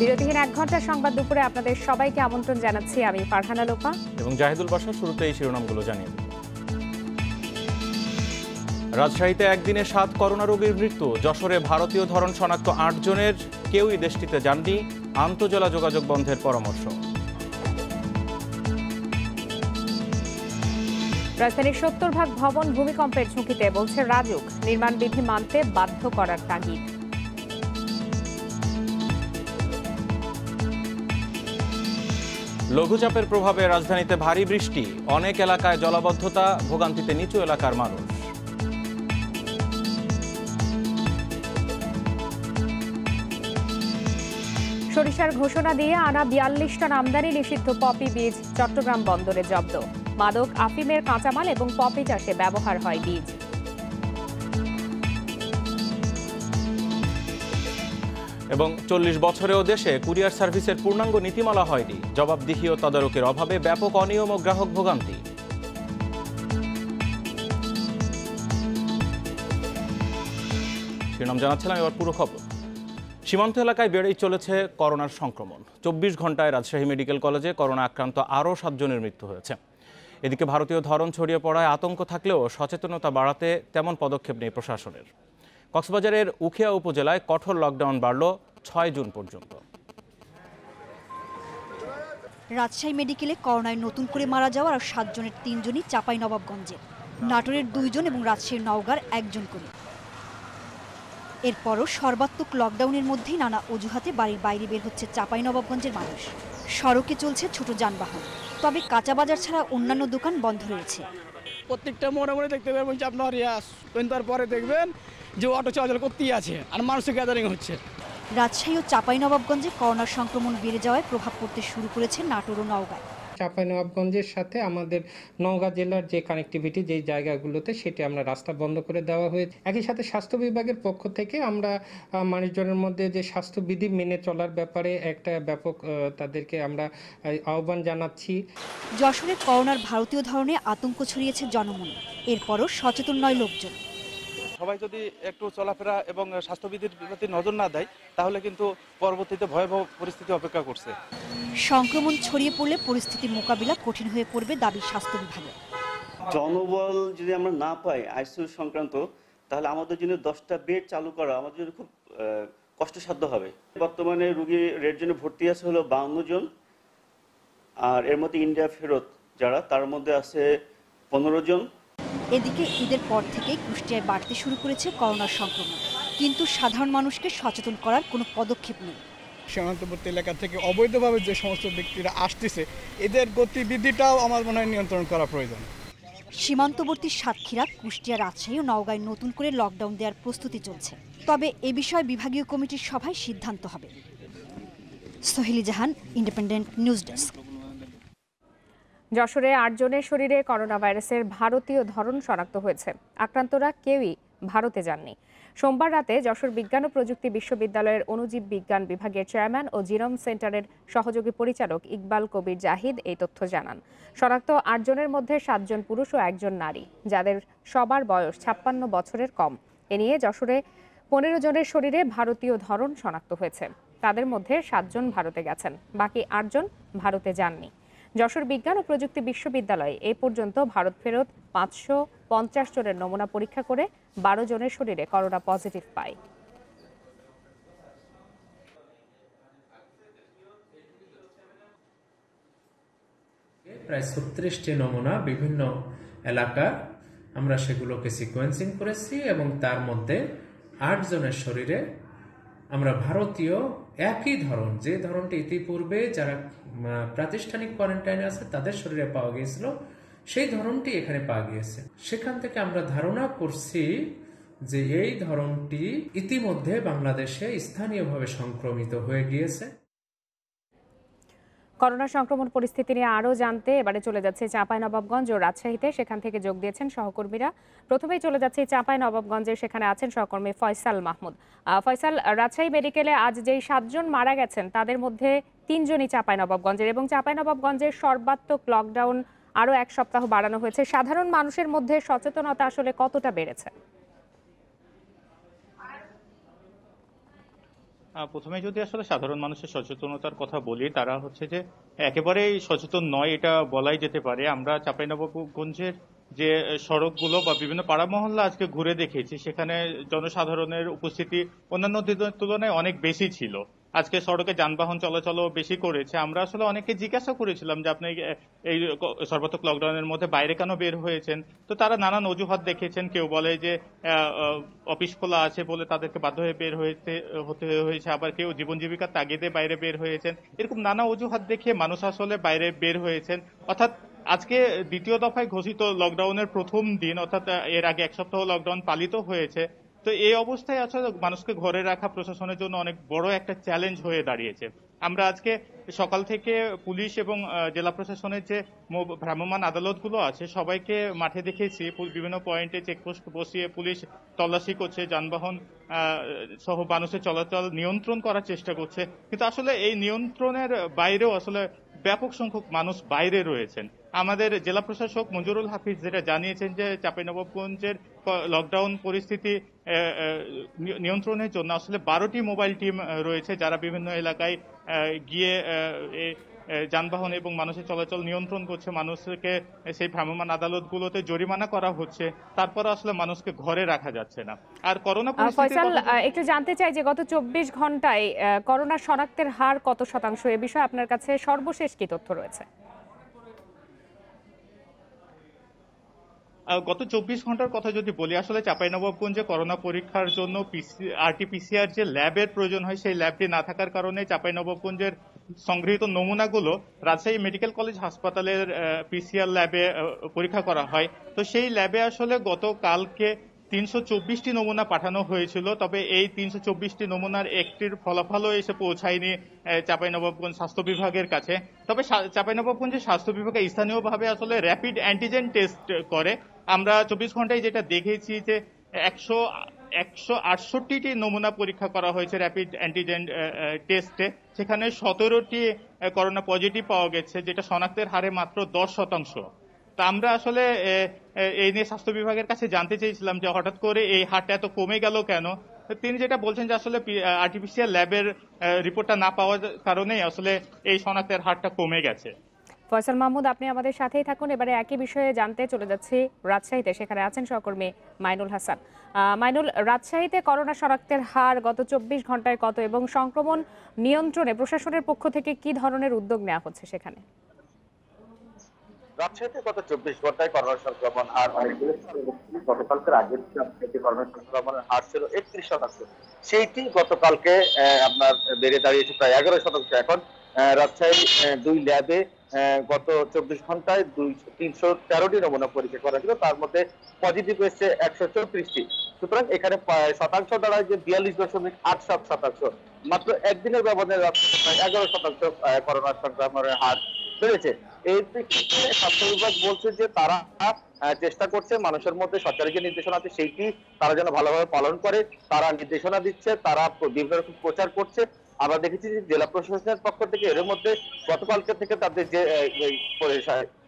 বিরতিহীন ১ ঘন্টার সংবাদ দুপুরে আপনাদের সবাইকে আমন্ত্রণ জানাচ্ছি আমি ফারহানা লোপা এবং জাহিদুল বাশা। শুরুতে এই শিরোনামগুলো জানিয়ে দেব। রাজশাহীতে একদিনে ৭ করোনা রোগীর মৃত্যু। যশোরে ভারতীয় ধরন শনাক্ত ৮ জনের কেউই দেশটিতে যাননি। আন্তঃজেলা যোগাযোগ বন্ধের পরামর্শ। রাজধানীর ৭০ ভাগ ভবন ভূমিকম্পের ঝুঁকিতে, বলছে রাজুক। নির্মাণ বিধি মানতে বাধ্য করার তাগিদ। লঘুচাপের প্রভাবে রাজধানীতে ভারী বৃষ্টি। অনেক এলাকায় জলাবদ্ধতা, ভোগান্তিতে নিচু এলাকার মানুষ। সরিষার ঘোষণা দিয়ে আনা ৪২ টন আমদানি নিষিদ্ধ পপি বীজ চট্টগ্রাম বন্দরে জব্দ। মাদক, আফিমের কাঁচামাল এবং পপি চাষে ব্যবহার হয় বীজ। এবং ৪০ বছরেও দেশে কুরিয়ার সার্ভিসের পূর্ণাঙ্গ নীতিমালা হয়নি। জবাবদিহি ও তদারকির অভাবে ব্যাপক অনিয়ম ও গ্রাহক ভোগান্তি। শিরোনাম জানাচ্ছিলাম, এবার পুরো খবর। সীমান্ত এলাকায় বেড়েই চলেছে করোনার সংক্রমণ। ২৪ ঘন্টায় রাজশাহী মেডিকেল কলেজে করোনা আক্রান্ত আরও ৭ জনের মৃত্যু হয়েছে। এদিকে ভারতীয় ধরন ছড়িয়ে পড়ায় আতঙ্ক থাকলেও সচেতনতা বাড়াতে তেমন পদক্ষেপ নেই প্রশাসনের। কক্সবাজারের উখিয়া উপজেলায় কঠোর লকডাউন বাড়ল ৬ জুন পর্যন্ত। রাজশাহী মেডিকেলে করোনায় নতুন করে মারা যাওয়া আর ৭ জনের ৩ জনই চাঁপাইনবাবগঞ্জে, নাটোরের ২ জন এবং রাজশাহীর নওগাঁর ১ জন করে। এরপরও সর্বাত্মক লকডাউনের মধ্যেই নানা অজুহাতে বাড়ির বাইরে বের হচ্ছে চাঁপাইনবাবগঞ্জের মানুষ। সড়কে চলছে ছোট যানবাহন, তবে কাঁচা বাজার ছাড়া অন্যান্য দোকান বন্ধ রয়েছে। প্রত্যেকটা মোড়ে দেখতে পাবেন যে আপনার পরে দেখবেন যে অটো চলাচল করতেই আছে আর মানুষের গ্যাদারিং হচ্ছে। রাজশাহী ও চাঁপাইনবাবগঞ্জে করোনার সংক্রমণ বেড়ে যাওয়ায় প্রভাব পড়তে শুরু করেছে নাটোর ও নওগাঁয়। চাঁপাইনবাবগঞ্জের সাথে আমাদের নওগাঁ জেলার যে কানেক্টিভিটি যেই জায়গাগুলোতে, সেটি আমরা রাস্তা বন্ধ করে দেওয়া হয়েছে। একই সাথে স্বাস্থ্য বিভাগের পক্ষ থেকে আমরা মানুষজনের মধ্যে যে স্বাস্থ্যবিধি মেনে চলার ব্যাপারে একটা ব্যাপক তাদেরকে আমরা আহ্বান জানাচ্ছি। যশোরে করোনার ভারতীয় ধরনে আতঙ্ক ছড়িয়েছে জনমনে, এরপরও সচেতন নয় লোকজন। সবাই যদি একটু চলাফেরা এবং স্বাস্থ্যবিধির প্রতি নজর না দেয়, তাহলে কিন্তু পরবর্তীতে ভয়াবহ পরিস্থিতি অপেক্ষা করছে। সংক্রমণ ছড়িয়ে পড়লে পরিস্থিতি মোকাবিলা কঠিন হয়ে পড়বে দাবি স্বাস্থ্য বিভাগের। জনবল যদি আমরা না পাই আইসিইউ সংক্রান্ত, তাহলে আমাদের জন্য 10টা বেড চালু করা আমাদের জন্য খুব কষ্টসাধ্য হবে। বর্তমানে রোগী রেড জোনে ভর্তি আছে হলো 52 জন, আর এর মধ্যে ইন্ডিয়া ফেরত যারা, তার মধ্যে আছে 15 জন। এদিকে ঈদের পর থেকেই কুষ্টিয়ায় বাড়তে শুরু করেছে করোনার সংক্রমণ, কিন্তু সাধারণ মানুষকে সচেতন করার কোনো পদক্ষেপ নেই। সীমান্তবর্তী এলাকা থেকে অবৈধভাবে যে সমস্ত ব্যক্তিরা আসতেছে, এদের গতিবিধিটাও আমার মনে হয় নিয়ন্ত্রণ করা প্রয়োজন। সীমান্তবর্তী সাতক্ষীরা, কুষ্টিয়া, রাজশাহী ও নওগাঁয় নতুন করে লকডাউন দেওয়ার প্রস্তুতি চলছে, তবে এ বিষয়ে বিভাগীয় কমিটির সভায় সিদ্ধান্ত হবে। সোহেলি জাহান, ইন্ডিপেন্ডেন্ট নিউজ ডেস্ক। যশোরে ৮ জনের শরীরে করোনা ভাইরাসের ভারতীয় ধরন শনাক্ত হয়েছে। আক্রান্তরা কেউই ভারতে যাননি। সোমবার রাতে যশোর বিজ্ঞান ও প্রযুক্তি বিশ্ববিদ্যালয়ের অণুজীব বিজ্ঞান বিভাগের চেয়ারম্যান ও জিনোম সেন্টারের সহযোগী পরিচালক ইকবাল কবির জাহিদ এই তথ্য জানান। শনাক্ত ৮ জনের মধ্যে ৭ জন পুরুষ ও ১ জন নারী, যাদের সবার বয়স ৫৬ বছরের কম। এ নিয়ে যশোরে ১৫ জনের শরীরে ভারতীয় ধরন শনাক্ত হয়েছে। তাদের মধ্যে ৭ জন ভারতে গেছেন, বাকি ৮ জন ভারতে যাননি। যশোর বিজ্ঞান ও প্রযুক্তি বিশ্ববিদ্যালয়ে এ পর্যন্ত ভারত ফেরত ৫৫০ জনের নমুনা পরীক্ষা করে ১২ জনের শরীরে করোনা পজিটিভ পায়। প্রায় ৩৬টি নমুনা বিভিন্ন এলাকার আমরা সেগুলোকে সিকোয়েন্সিং করেছি এবং তার মধ্যে ৮ জনের শরীরে আমরা ভারতীয় একই ধরন, যে ধরনটি ইতিপূর্বে যারা প্রাতিষ্ঠানিক কোয়ারেন্টাইনে আছে তাদের শরীরে পাওয়া গিয়েছিল, সেই ধরনটি এখানে পাওয়া গিয়েছে। সেখান থেকে আমরা ধারণা করছি যে এই ধরনটি ইতিমধ্যে বাংলাদেশে স্থানীয়ভাবে সংক্রমিত হয়ে গিয়েছে। করোনা সংক্রমণ পরিস্থিতি নিয়ে আরও জানতে এবারে চলে যাচ্ছে চাঁপাইনবাবগঞ্জ ও রাজশাহীতে। সেখান থেকে যোগ দিয়েছেন সহকর্মীরা। প্রথমেই চলে যাচ্ছে চাঁপাইনবাবগঞ্জে, সেখানে আছেন সহকর্মী ফয়সাল মাহমুদ। ফয়সাল, রাজশাহী মেডিকেলে আজ যেই ৭ জন মারা গেছেন তাদের মধ্যে ৩ জনই চাঁপাইনবাবগঞ্জের, এবং চাঁপাইনবাবগঞ্জের সর্বাত্মক লকডাউন আরও ১ সপ্তাহ বাড়ানো হয়েছে। সাধারণ মানুষের মধ্যে সচেতনতা আসলে কতটা বেড়েছে? প্রথমে যদি আসলে সাধারণ মানুষের সচেতনতার কথা বলি, তারা হচ্ছে যে একেবারেই সচেতন নয় এটা বলাই যেতে পারে। আমরা চাঁপাইনবাবগঞ্জের যে সড়কগুলো বা বিভিন্ন পাড়া মহল্লা আজকে ঘুরে দেখেছি, সেখানে জনসাধারণের উপস্থিতি অন্যান্য দিনের তুলনায় অনেক বেশি ছিল। আজকে সড়কে যানবাহন চলাচলও বেশি করেছে। আমরা আসলে অনেকে জিজ্ঞাসা করেছিলাম যে আপনি এই সর্বাত্মক লকডাউনের মধ্যে বাইরে কেন বের হয়েছেন, তো তারা নানান অজুহাত দেখেছেন। কেউ বলে যে অফিস খোলা আছে বলে তাদেরকে বাধ্য হয়ে বের হতে হয়েছে, আবার কেউ জীবন জীবিকার তাগিদে বাইরে বের হয়েছেন। এরকম নানা অজুহাত দেখিয়ে মানুষ আসলে বাইরে বের হয়েছেন। অর্থাৎ আজকে দ্বিতীয় দফায় ঘোষিত লকডাউনের প্রথম দিন, অর্থাৎ এর আগে এক সপ্তাহ লকডাউন পালিত হয়েছে। তো এই অবস্থায় আসলে মানুষকে ঘরে রাখা প্রশাসনের জন্য অনেক বড় একটা চ্যালেঞ্জ হয়ে দাঁড়িয়েছে। আমরা আজকে সকাল থেকে পুলিশ এবং জেলা প্রশাসনের যে ভ্রাম্যমাণ আদালতগুলো আছে সবাইকে মাঠে দেখেছি, বিভিন্ন পয়েন্টে চেকপোস্ট বসিয়ে পুলিশ তল্লাশি করছে, যানবাহন সহ মানুষের চলাচল নিয়ন্ত্রণ করার চেষ্টা করছে। কিন্তু আসলে এই নিয়ন্ত্রণের বাইরেও আসলে ব্যাপক সংখ্যক মানুষ বাইরে রয়েছেন। আমাদের জেলা প্রশাসক মঞ্জুরুল হাফিজ যেটা জানিয়েছেন যে চাঁপাইনবাবগঞ্জের লকডাউন পরিস্থিতি নিয়ন্ত্রণের জন্য আসলে 12টি মোবাইল টিম রয়েছে, যারা বিভিন্ন এলাকায় গিয়ে যানবাহন এবং মানুষের চলাচল নিয়ন্ত্রণ করছে। মানুষকে সেই ভ্রাম্যমাণ আদালতগুলোতে জরিমানা করা হচ্ছে, তারপর আসলে মানুষকে ঘরে রাখা যাচ্ছে না। আর করোনা ফয়সাল, একটু জানতে চাই যে গত 24 ঘন্টায় করোনা শনাক্তের হার কত শতাংশ, এ বিষয়ে আপনার কাছে সর্বশেষ কি তথ্য রয়েছে? গত 24 ঘন্টার কথা যদি বলি, আসলে চাঁপাইনবাবগঞ্জে করোনা পরীক্ষার জন্য RT-PCR যে ল্যাবের প্রয়োজন হয় সেই ল্যাবটি না থাকার কারণে চাঁপাইনবাবগঞ্জের সংগৃহীত নমুনাগুলো রাজশাহী মেডিকেল কলেজ হাসপাতালের PCR ল্যাবে পরীক্ষা করা হয়। তো সেই ল্যাবে আসলে গতকালকে 324টি নমুনা পাঠানো হয়েছিল, তবে এই 324টি নমুনার একটির ফলাফলও এসে পৌঁছায়নি চাঁপাইনবাবগঞ্জ স্বাস্থ্য বিভাগের কাছে। তবে চাঁপাইনবাবগঞ্জের স্বাস্থ্য বিভাগে স্থানীয়ভাবে আসলে র্যাপিড অ্যান্টিজেন টেস্ট করে। আমরা 24 ঘন্টায় যেটা দেখেছি যে 168টি নমুনা পরীক্ষা করা হয়েছে র্যাপিড অ্যান্টিজেন টেস্টে, সেখানে 17টি করোনা পজিটিভ পাওয়া গেছে, যেটা শনাক্তের হারে মাত্র 10%। তা আমরা আসলে এই নিয়ে স্বাস্থ্য বিভাগের কাছে জানতে চেয়েছিলাম যে হঠাৎ করে এই হারটা এত কমে গেল কেন। তিনি যেটা বলছেন যে আসলে RT-PCR ল্যাবের রিপোর্টটা না পাওয়ার কারণেই আসলে এই শনাক্তের হারটা কমে গেছে। ফয়সাল মাহমুদ, আপনি আমাদের সাথেই থাকুন। এবারে একই বিষয়ে জানতে চলে যাচ্ছি রাজশাহীতে, সেখানে আছেন সহকর্মী মাইনুল হাসান। মাইনুল, রাজশাহীতে করোনা শনাক্তের হার গত 24 ঘন্টায় কত এবং সংক্রমণ নিয়ন্ত্রণে প্রশাসনের পক্ষ থেকে কি ধরনের উদ্যোগ নেওয়া হচ্ছে সেখানে? রাজশাহীতে গত 24 ঘন্টায় করোনা সংক্রমণ হার অনেক বেড়েছে। গতকালকের আগের থেকে করোনা সংক্রমণের হার ছিল 31%, সেইটি গতকালকে আপনার বেড়ে দাঁড়িয়েছে প্রায় 11%। এখন রাজশাহী 2 ল্যাবে গত 24 ঘন্টায় 313টি নমুনা পরীক্ষা করা ছিল, তার মধ্যে পজিটিভ এসেছে 134টি। সুতরাং এখানে শতাংশ দাঁড়ায় যে 42.87%। মাত্র একদিনের ব্যবধানে রাজশাহীতে প্রায় 11% করোনা সংক্রমণের হার বেড়েছে। এই ক্ষেত্রে স্বাস্থ্য বিভাগ বলছে যে তারা চেষ্টা করছে মানুষের মধ্যে সরকারি যে নির্দেশনা আছে সেইটি তারা যেন ভালোভাবে পালন করে। তারা নির্দেশনা দিচ্ছে, তারা বিভিন্ন রকম প্রচার করছে। আমরা দেখেছি যে জেলা প্রশাসনের পক্ষ থেকে এর মধ্যে গতকালকে থেকে তাদের যে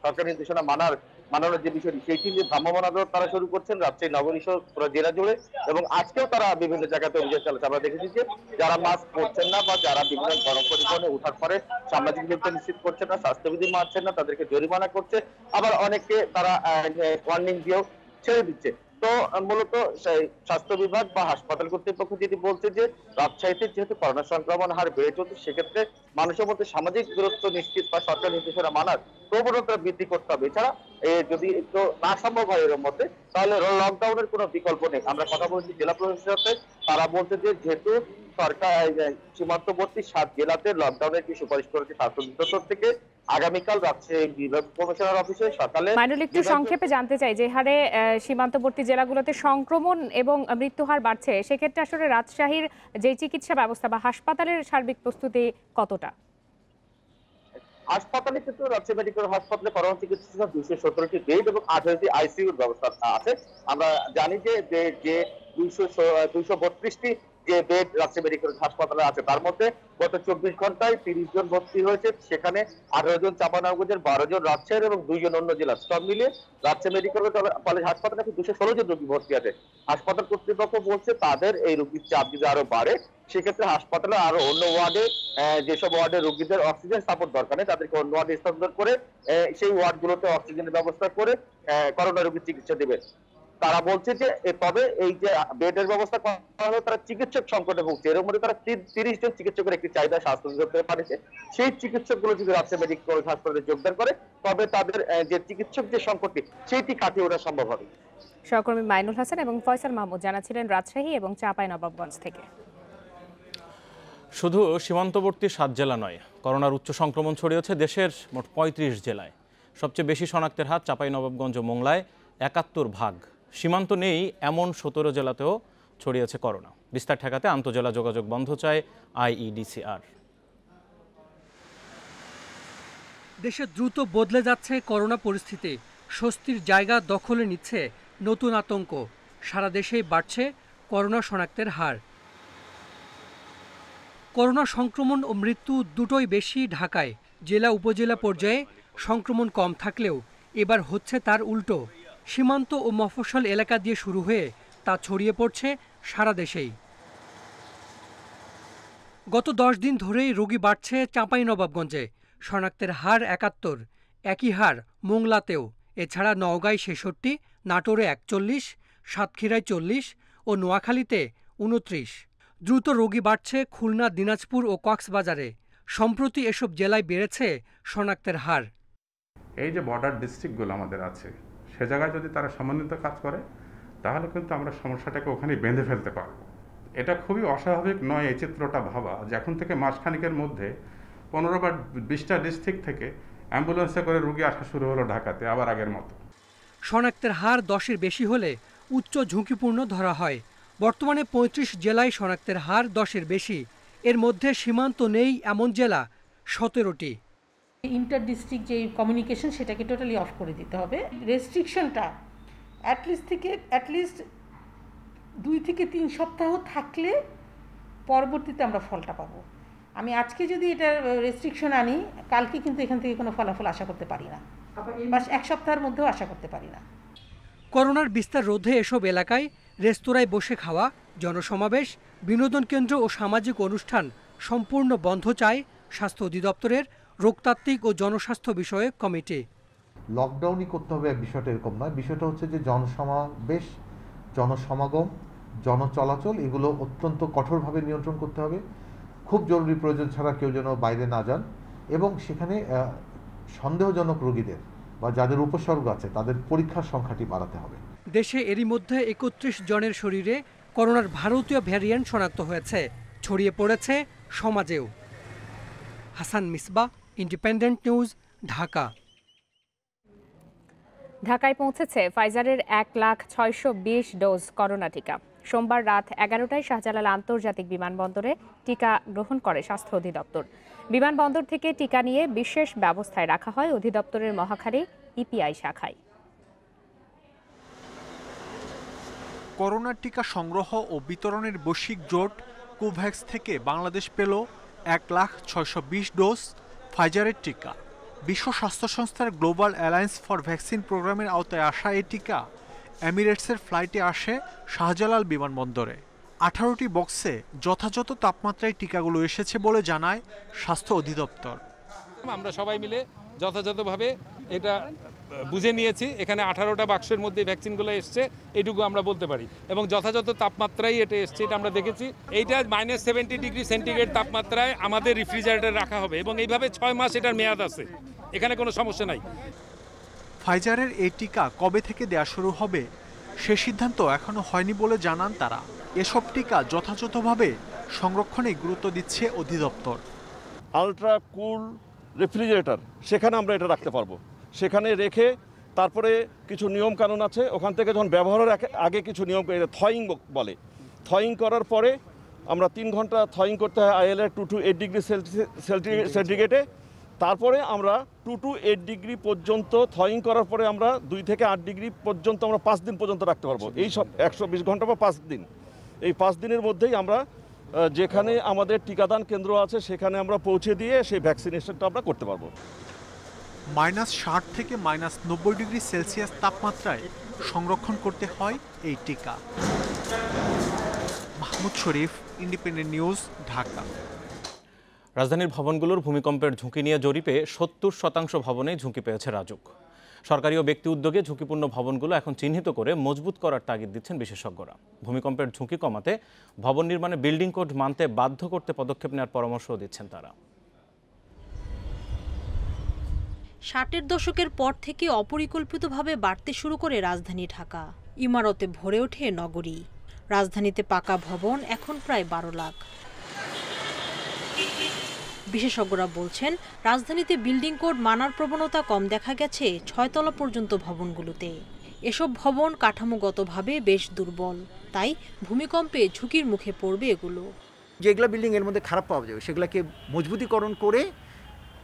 সরকারি নির্দেশনা মানানোর যে বিষয়টি সেইটি যে ভ্রাম্যমাণ আদালত তারা শুরু করছেন রাজশাহী নগরী সহ পুরো জেলা জুড়ে, এবং আজকেও তারা বিভিন্ন জায়গাতে অভিযান চালাচ্ছে। আমরা দেখেছি যে যারা মাস্ক পরছেন না বা যারা বিভিন্ন গণপরিবহনে ওঠার পরে সামাজিক দূরত্ব নিশ্চিত করছে না, স্বাস্থ্যবিধি মানছেন না, তাদেরকে জরিমানা করছে, আবার অনেককে তারা ওয়ার্নিং দিয়েও ছেড়ে দিচ্ছে। তো মূলত স্বাস্থ্য বিভাগ বা হাসপাতাল কর্তৃপক্ষ যদি বলছে যে রাজশাহীতে যেহেতু করোনা সংক্রমণ হার বেড়ে চলছে, সেক্ষেত্রে মানুষের মধ্যে সামাজিক দূরত্ব নিশ্চিত বা সরকার নির্দেশনা মানার প্রবণতা বৃদ্ধি করতে হবে। এছাড়া যদি একটু না সম্ভব হয় এর মধ্যে, তাহলে লকডাউনের কোনো বিকল্প নেই। আমরা কথা বলছি জেলা প্রশাসনের সাথে, তারা বলছে যে যেহেতু সরকার সীমান্তবর্তী 7 জেলাতে লকডাউনের কি সুপারিশ করেছে স্বাস্থ্য দপ্তর থেকে, আগামীকাল রাজশাহী বিভাগ কমিশনার অফিসে সকালে। মাইনুল, একটু সংক্ষেপে জানতে চাই, যে হারে সীমান্তবর্তী জেলাগুলোতে সংক্রমণ এবং মৃত্যুহার বাড়ছে, সেক্ষেত্রে আসলে রাজশাহীর যে চিকিৎসা ব্যবস্থা বা হাসপাতালের সার্বিক প্রস্তুতি কতটা? হাসপাতালে কিন্তু রাজশাহী মেডিকেল হাসপাতালে করোনা চিকিৎসা 217টি বেড এবং 18টি আইসিইউর ব্যবস্থা আছে। আমরা জানি যে 232টি যে বেড রাজশাহী মেডিকেল হাসপাতালে আছে, তার মধ্যে গত 24 ঘন্টায় 30 জন ভর্তি হয়েছে। সেখানে 18 জন চাঁপাইনবাবগঞ্জের, 12 জন রাজশাহীর এবং 2 জন অন্য জেলার। সব মিলিয়ে রাজশাহী মেডিকেল কলেজ হাসপাতালে 216 জন রোগী ভর্তি আছে। হাসপাতাল কর্তৃপক্ষ বলছে তাদের এই রোগীর চাপ যদি আরো বাড়ে, সেক্ষেত্রে হাসপাতালে আরো অন্য ওয়ার্ডে যেসব ওয়ার্ডে রোগীদের অক্সিজেন সাপোর্ট দরকার নেই তাদেরকে অন্য ওয়ার্ডে স্থানান্তর করে সেই ওয়ার্ডগুলোতে অক্সিজেনের ব্যবস্থা করে করোনা রোগীর চিকিৎসা দেবে। তারা বলছে যে তবে এই যে বেডের ব্যবস্থা করা হলো তারা চিকিৎসক সংকটে ভুগছে। এর মধ্যে তারা 30 জন চিকিৎসকের একটি চাহিদা স্বাস্থ্য অধিদপ্তরে পাঠিয়েছে। সেই চিকিৎসকগুলো যদি রাজশাহী মেডিকেল কলেজ হাসপাতালে যোগদান করে তবে তাদের যে চিকিৎসক যে সংকটটি সেটি কাটিয়ে ওঠা সম্ভব হবে। সহকর্মী মাইনুল হাসান এবং ফয়সাল মাহমুদ জানাচ্ছিলেন রাজশাহী এবং চাঁপাইনবাবগঞ্জ থেকে। শুধু সীমান্তবর্তী 7 জেলা নয়, করোনার উচ্চ সংক্রমণ ছড়িয়েছে দেশের মোট 35 জেলায়। সবচেয়ে বেশি শনাক্তের হার চাঁপাইনবাবগঞ্জ ও মোংলায় 71%। সীমান্ত নেই এমন 17 জেলাতেও ছড়িয়েছে করোনা। বিস্তার ঠেকাতে আন্তঃজেলা যোগাযোগ বন্ধ চায় IEDCR। দেশে দ্রুত বদলে যাচ্ছে করোনা পরিস্থিতি। স্বস্তির জায়গা দখলে নিচ্ছে নতুন আতঙ্ক। সারা দেশেই বাড়ছে করোনা শনাক্তের হার। করোনা সংক্রমণ ও মৃত্যু দুটোই বেশি ঢাকায়। জেলা উপজেলা পর্যায়ে সংক্রমণ কম থাকলেও এবার হচ্ছে তার উল্টো। সীমান্ত ও মফস্বল এলাকা দিয়ে শুরু হয়ে তা ছড়িয়ে পড়ছে সারা দেশেই। গত 10 দিন ধরেই রোগী বাড়ছে চাঁপাইনবাবগঞ্জে। শনাক্তের হার 71। একই হার মোংলাতেও। এছাড়া নওগাঁয় 66, নাটোরে 41, সাতক্ষীরায় 40 ও নোয়াখালীতে 29। দ্রুত রোগী বাড়ছে খুলনা, দিনাজপুর ও কক্সবাজারে। সম্প্রতি এসব জেলায় বেড়েছে শনাক্তের হার। এই যে বর্ডার ডিস্ট্রিক্টগুলো আমাদের আছে সে জায়গায় যদি তারা সমন্বিত কাজ করে তাহলে কিন্তু আমরা সমস্যাটাকে ওখানে বেঁধে ফেলতে পারব। এটা খুবই অস্বাভাবিক নয় এই চিত্রটা ভাবা যে এখন থেকে মাসখানিকের মধ্যে 15 বা 20টা ডিস্ট্রিক্ট থেকে অ্যাম্বুলেন্সে করে রোগী আসা শুরু হলো ঢাকাতে আবার আগের মতো। শনাক্তের হার 10-এর বেশি হলে উচ্চ ঝুঁকিপূর্ণ ধরা হয়। বর্তমানে 35 জেলায় শনাক্তের হার 10-এর বেশি। এর মধ্যে সীমান্ত নেই এমন জেলা 17টি। ইন্টার ডিস্ট্রিক্ট যে কমিউনিকেশন সেটাকে টোটালি অফ করে দিতে হবে। রেস্ট্রিকশনটা অ্যাটলিস্ট 2 থেকে 3 সপ্তাহ থাকলে পরবর্তীতে আমরা ফলটা পাবো। আমি আজকে যদি এটা রেস্ট্রিকশন আনি কালকে কিন্তু এখান থেকে কোনো ফলাফল আশা করতে পারি না, বা 1 সপ্তাহের মধ্যেও আশা করতে পারি না। করোনার বিস্তার রোধে এসব এলাকায় রেস্তোরাঁয় বসে খাওয়া, জনসমাবেশ, বিনোদন কেন্দ্র ও সামাজিক অনুষ্ঠান সম্পূর্ণ বন্ধ চায় স্বাস্থ্য অধিদপ্তরের রোগতাত্ত্বিক ও জনস্বাস্থ্য বিষয়ক কমিটি। লকডাউনই করতে হবে বিষয়টা এরকম নয়। বিষয়টা হচ্ছে যে জনসমাবেশ, জনসমাগম, জনচলাচল এগুলো অত্যন্ত কঠোরভাবে নিয়ন্ত্রণ করতে হবে। খুব জরুরি প্রয়োজন ছাড়া কেউ যেন বাইরে না যান এবং সেখানে সন্দেহজনক রোগীদের বা যাদের উপসর্গ আছে তাদের পরীক্ষার সংখ্যাটি বাড়াতে হবে। দেশে এরই মধ্যে 31 জনের শরীরে করোনার ভারতীয় ভ্যারিয়েন্ট শনাক্ত হয়েছে। ছড়িয়ে পড়েছে সমাজেও। Hasan Misbah, independent news, Dhaka. ঢাকায় পৌঁছেছে ফাইজারের 1,620,000 ডোজ করোনা টিকা। সোমবার রাত 11টায় শাহজালাল আন্তর্জাতিক বিমানবন্দরে টিকা গ্রহণ করে স্বাস্থ্য অধিদপ্তর। বিমানবন্দর থেকে টিকা নিয়ে বিশেষ ব্যবস্থায় রাখা হয় অধিদপ্তরের মহাখালী ইপিআই শাখায়। করোনার টিকা সংগ্রহ ও বিতরণের বৈশ্বিক জোট কোভ্যাক্স থেকে বাংলাদেশ পেল 1,620,000 ডোজ ফাইজারের টিকা। বিশ্ব স্বাস্থ্য সংস্থার গ্লোবাল অ্যালায়েন্স ফর ভ্যাকসিন প্রোগ্রামের আওতায় আসা এই টিকা এমিরেটসের ফ্লাইটে আসে শাহজালাল বিমানবন্দরে। 18টি বক্সে যথাযথ তাপমাত্রায় টিকাগুলো এসেছে বলে জানায় স্বাস্থ্য অধিদপ্তর। আমরা সবাই মিলে যথাযথভাবে এটা বুঝে নিয়েছি। এখানে 18টা বাক্সের মধ্যে ভ্যাকসিনগুলো এসছে এইটুকু আমরা বলতে পারি, এবং যথাযথ তাপমাত্রায় এটা এসছে এটা আমরা দেখেছি। এইটা -70 ডিগ্রি সেন্টিগ্রেড তাপমাত্রায় আমাদের রেফ্রিজারেটরে রাখা হবে এবং এইভাবে 6 মাস এটার মেয়াদ আছে, এখানে কোনো সমস্যা নাই। ফাইজারের এই টিকা কবে থেকে দেয়া শুরু হবে সে সিদ্ধান্ত এখনো হয়নি বলে জানান তারা। এসব টিকা যথাযথভাবে সংরক্ষণে গুরুত্ব দিচ্ছে অধিদপ্তর। আলট্রা কুল রেফ্রিজারেটর সেখানে আমরা এটা রাখতে পারবো। সেখানে রেখে তারপরে কিছু নিয়ম কানুন আছে, ওখান থেকে যখন ব্যবহারের আগে কিছু নিয়ম থয়িং বলে, থয়িং করার পরে আমরা 3 ঘন্টা থয়িং করতে হয় ILA 2 to 8 ডিগ্রি সেন্টিগ্রেডে। তারপরে আমরা 2 to 8 ডিগ্রি পর্যন্ত থয়িং করার পরে আমরা 2 থেকে 8 ডিগ্রি পর্যন্ত আমরা 5 দিন পর্যন্ত রাখতে পারবো। এই সব 120 ঘন্টা বা 5 দিন, এই 5 দিনের মধ্যেই আমরা যেখানে আমাদের টিকাদান কেন্দ্র আছে সেখানে আমরা পৌঁছে দিয়ে সেই ভ্যাকসিনেশনটা আমরা করতে পারবো। -60 থেকে -90 ডিগ্রি সেলসিয়াস তাপমাত্রায় সংরক্ষণ করতে হয় এই টিকা। মাহমুদ শরীফ, ইন্ডিপেন্ডেন্ট নিউজ, ঢাকা। রাজধানীর ভবনগুলোর ভূমিকম্পের ঝুঁকি নিয়ে জরিপে ৭০% ভবনেই ঝুঁকি পেয়েছে রাজুক। সরকারি ও ব্যক্তি উদ্যোগে ঝুঁকিপূর্ণ ভবনগুলো এখন চিহ্নিত করে মজবুত করার তাগিদ দিচ্ছেন বিশেষজ্ঞরা। ভূমিকম্পের ঝুঁকি কমাতে ভবন নির্মাণে বিল্ডিং কোড মানতে বাধ্য করতে পদক্ষেপ নেওয়ার পরামর্শও দিচ্ছেন তারা। ৬০-এর দশকের পর থেকে অপরিকল্পিতভাবে বাড়তে শুরু করে রাজধানী ঢাকা। ইমারতে ভরে ওঠে নগরী। রাজধানীতে পাকা ভবন এখন প্রায় ১২ লাখ। বিশেষজ্ঞরা বলছেন, রাজধানীতে বিল্ডিং কোড মানার প্রবণতা কম দেখা গেছে ৬ তলা পর্যন্ত ভবনগুলোতে। এসব ভবন কাঠামোগতভাবে বেশ দুর্বল, তাই ভূমিকম্পে ঝুঁকির মুখে পড়বে এগুলো। যেগুলো বিল্ডিং এর মধ্যে খারাপ পাওয়া যাবে সেগুলোকে মজবুতিকরণ করে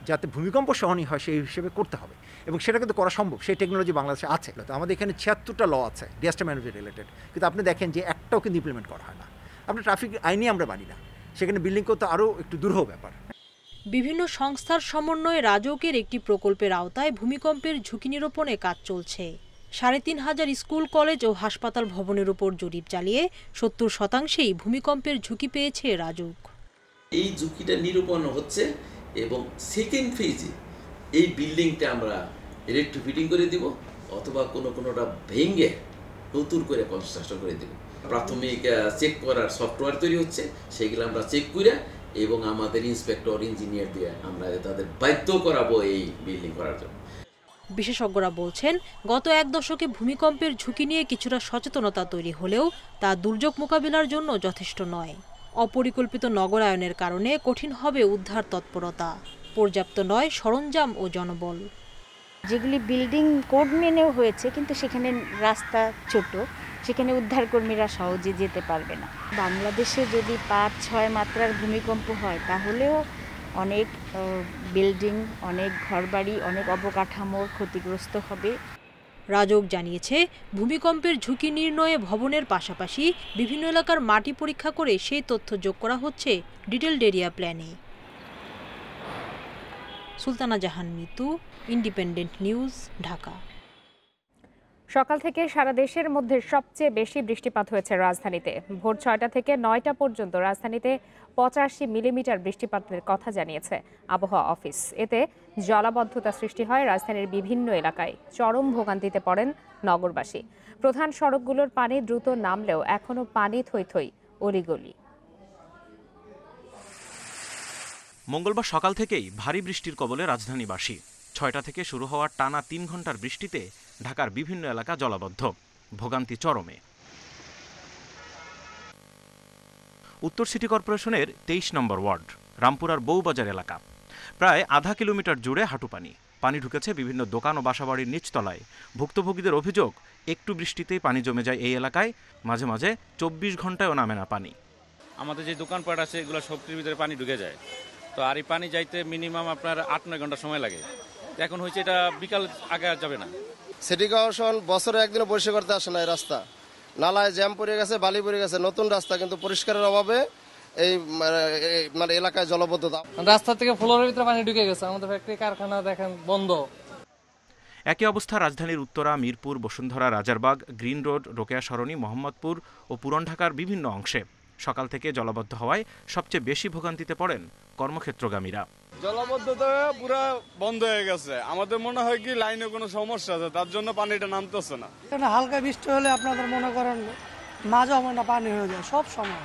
যাতে ভূমিকম্প সহনীয় হয় সেই হিসেবে করতে হবে, এবং সেটা কিন্তু করা সম্ভব। সেই টেকনোলজি বাংলাদেশে আছে। তো আমাদের এখানে ৭৬টা ল আছে ডিজাস্টার ম্যানেজমেন্ট রিলেটেড, কিন্তু আপনি দেখেন যে একটাও কিন্তু ইমপ্লিমেন্ট করা হয় না। আপনি ট্রাফিক আইনই আমরা মানি না, সেখানে বিল্ডিং করতে আরও একটু দুরূহ ব্যাপার। বিভিন্ন সংস্থার সমন্বয়ে রাজউকের একটি প্রকল্পের আওতায় ভূমিকম্পের ঝুঁকি নিরূপণে কাজ চলছে। ৩,৫০০ স্কুল, কলেজ ও হাসপাতাল ভবনের উপর জরিপ চালিয়ে ৭০%ই ভূমিকম্পের ঝুঁকি পেয়েছে রাজউক। এই ঝুঁকিটা নিরূপণ হচ্ছে এবং সেকেন্ড ফেজে এই বিল্ডিংটা আমরা ইলেকট্রিফিটিং করে দিব অথবা কোনোটা ভেঙে নতুন করে কনস্ট্রাকশন করে দেব। প্রাথমিক চেক করার সফটওয়্যার তৈরি হচ্ছে, সেগুলো আমরা চেক করে এবং আমাদের ইন্সপেক্টর ইঞ্জিনিয়ার দিয়ে আমরা তাদের বাধ্য করাবো এই বিল্ডিং করার জন্য। বিশেষজ্ঞরা বলছেন, গত এক দশকে ভূমিকম্পের ঝুঁকি নিয়ে কিছুটা সচেতনতা তৈরি হলেও তা দুর্যোগ মোকাবিলার জন্য যথেষ্ট নয়। অপরিকল্পিত নগরায়নের কারণে কঠিন হবে উদ্ধার তৎপরতা। পর্যাপ্ত নয় সরঞ্জাম ও জনবল। যেগুলি বিল্ডিং কোড মেনেও হয়েছে, কিন্তু সেখানে রাস্তা ছোট, সেখানে উদ্ধারকর্মীরা সহজে যেতে পারবে না। বাংলাদেশে যদি ৫-৬ মাত্রার ভূমিকম্প হয় তাহলেও অনেক বিল্ডিং, অনেক ঘরবাড়ি, অনেক অবকাঠামোর ক্ষতিগ্রস্ত হবে। রাজউক জানিয়েছে, ভূমিকম্পের ঝুঁকি নির্ণয়ে ভবনের পাশাপাশি বিভিন্ন এলাকার মাটি পরীক্ষা করে সেই তথ্য যোগ করা হচ্ছে ডিটেইলড এরিয়া প্ল্যানে। সুলতানা জাহান মিতু, ইন্ডিপেন্ডেন্ট নিউজ, ঢাকা। সকাল থেকে সারা দেশের মধ্যে সবচেয়ে বেশি বৃষ্টিপাত হয়েছে রাজধানীতে। ভোর ৬টা থেকে ৯টা পর্যন্ত রাজধানীতে ৮৫ মিলিমিটার বৃষ্টিপাতের কথা জানিয়েছে আবহাওয়া অফিস। এতে জলাবদ্ধতা সৃষ্টি হয় রাজধানীর বিভিন্ন এলাকায়। চরম ভোগান্তিতে পড়েন নগরবাসী। প্রধান সড়কগুলোর পানি দ্রুত নামলেও এখনো পানি থই থই অলিগলি। মঙ্গলবার সকাল থেকেই ভারী বৃষ্টির কবলে রাজধানীবাসী। ৬টা থেকে শুরু হওয়া টানা ৩ ঘন্টার বৃষ্টিতে ঢাকার বিভিন্ন এলাকা জলাবদ্ধ, ভোগান্তি চরমে। উত্তর সিটি কর্পোরেশনের ২৩ নম্বর ওয়ার্ড রামপুরার বউবাজার এলাকা, প্রায় আধা কিলোমিটার জুড়ে হাঁটু পানি। পানি ঢুকেছে বিভিন্ন দোকান ও বাসাবাড়ির নিচতলায়। ভুক্তভোগীদের অভিযোগ, একটু বৃষ্টিতেই পানি জমে যায় এই এলাকায়। মাঝে মাঝে ২৪ ঘন্টায়ও নামে না পানি। আমাদের যে দোকানপাট আছে এগুলো সবটির ভিতরে পানি ঢুকে যায়, তো আর এই পানি যাইতে মিনিমাম আপনার ৮-৯ ঘন্টা সময় লাগে। এখন হয়েছে এটা বিকাল আগে আর যাবে না। সিটি কর্পোরেশন বছরে একদিনও পরিষ্কার করতে আসে না। এই রাস্তা নালায় জ্যাম পড়ে গেছে, বালি পড়ে গেছে, নতুন রাস্তা কিন্তু পরিষ্কারের অভাবে এই মানে এলাকায় জলবদ্ধতা। রাস্তা থেকে ফ্লোরের ভিতরে পানি ঢুকে গেছে, আমাদের ফ্যাক্টরি কারখানা দেখেন বন্ধ। একই অবস্থা রাজধানীর উত্তরা, মিরপুর, বসুন্ধরা, রাজারবাগ, গ্রিন রোড, রোকেয়া সরণি, মোহাম্মদপুর ও পুরান ঢাকার বিভিন্ন অংশে। সকাল থেকে জলাবদ্ধ হওয়ায় সবচেয়ে বেশি ভোগান্তিতে পড়েন কর্মক্ষেত্রগামীরা। জলাবদ্ধতা পুরো বন্ধ হয়ে গেছে। আমাদের মনে হয় কি লাইনে কোনো সমস্যা আছে, তার জন্য পানিটা নামতেছে না। হালকা বৃষ্টি হলে আপনাদের মনে করেন না জমে না, পানি হয়ে যায় সব সময়।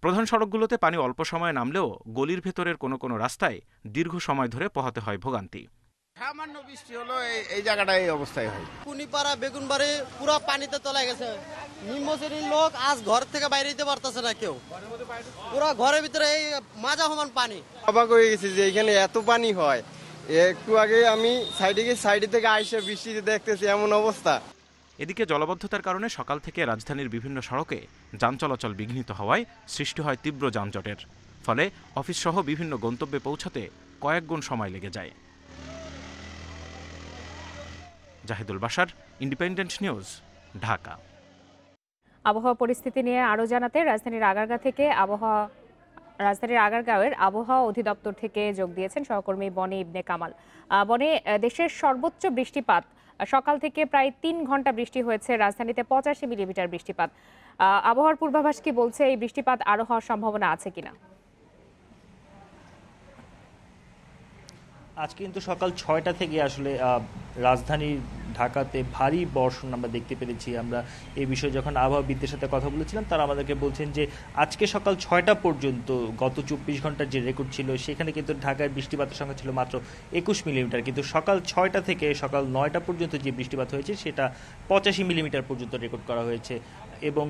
প্রধান সড়কগুলোতে পানি অল্প সময়ে নামলেও গলির ভেতরের কোনো রাস্তায় দীর্ঘ সময় ধরে পোহাতে হয় ভোগান্তি। সামান্য বৃষ্টি হলো এই জায়গাটায় এই অবস্থায় হয়। কুনিপাড়া, বেগুনবাড়ি পুরো পানিতে তলায় গেছে। নিম্ন শ্রেণীর লোক আজ ঘর থেকে বাইরে যেতে পারতেছে না কেউ। পুরো ঘরের ভিতরে এই মাজা সমান পানি। অবাক হয়ে গেছি যে এখানে এত পানি হয়। একটু আগে আমি সাইডে থেকে আইসে বৃষ্টিতে দেখতেছি এমন অবস্থা। এদিকে জলাবদ্ধতার কারণে সকাল থেকে রাজধানীর বিভিন্ন সড়কে যান চলাচল বিঘ্নিত হওয়ায় সৃষ্টি হয় তীব্র যানজটের। ফলে অফিস সহ বিভিন্ন গন্তব্যে পৌঁছাতে কয়েক গুণ সময় লেগে যায়। Zahidul Bashar, independent news, Dhaka. আবহাওয়া পরিস্থিতি নিয়ে আরও জানাতে রাজধানীর আগারগাঁওয়ের আবহাওয়া অধিদপ্তর থেকে যোগ দিয়েছেন সহকর্মী বনি ইবনে কামাল। বনি, দেশের সর্বোচ্চ বৃষ্টিপাত সকাল থেকে প্রায় ৩ ঘন্টা বৃষ্টি হয়েছে। রাজধানীতে ৮৫ মিলিমিটার বৃষ্টিপাত। আবহাওয়ার পূর্বাভাস কি বলছে এই বৃষ্টিপাত আরো হওয়ার সম্ভাবনা আছে কিনা? আজকে কিন্তু সকাল ৬টা থেকে আসলে রাজধানী ঢাকাতে ভারী বর্ষণ আমরা দেখতে পেরেছি। আমরা এই বিষয়ে যখন আবহাওয়াবিদদের সাথে কথা বলেছিলাম তারা আমাদেরকে বলছেন যে আজকে সকাল ৬টা পর্যন্ত গত ২৪ ঘন্টার যে রেকর্ড ছিল সেখানে কিন্তু ঢাকায় বৃষ্টিপাতের সংখ্যা ছিল মাত্র ২১ মিলিমিটার, কিন্তু সকাল ৬টা থেকে সকাল ৯টা পর্যন্ত যে বৃষ্টিপাত হয়েছে সেটা ৮৫ মিলিমিটার পর্যন্ত রেকর্ড করা হয়েছে। এবং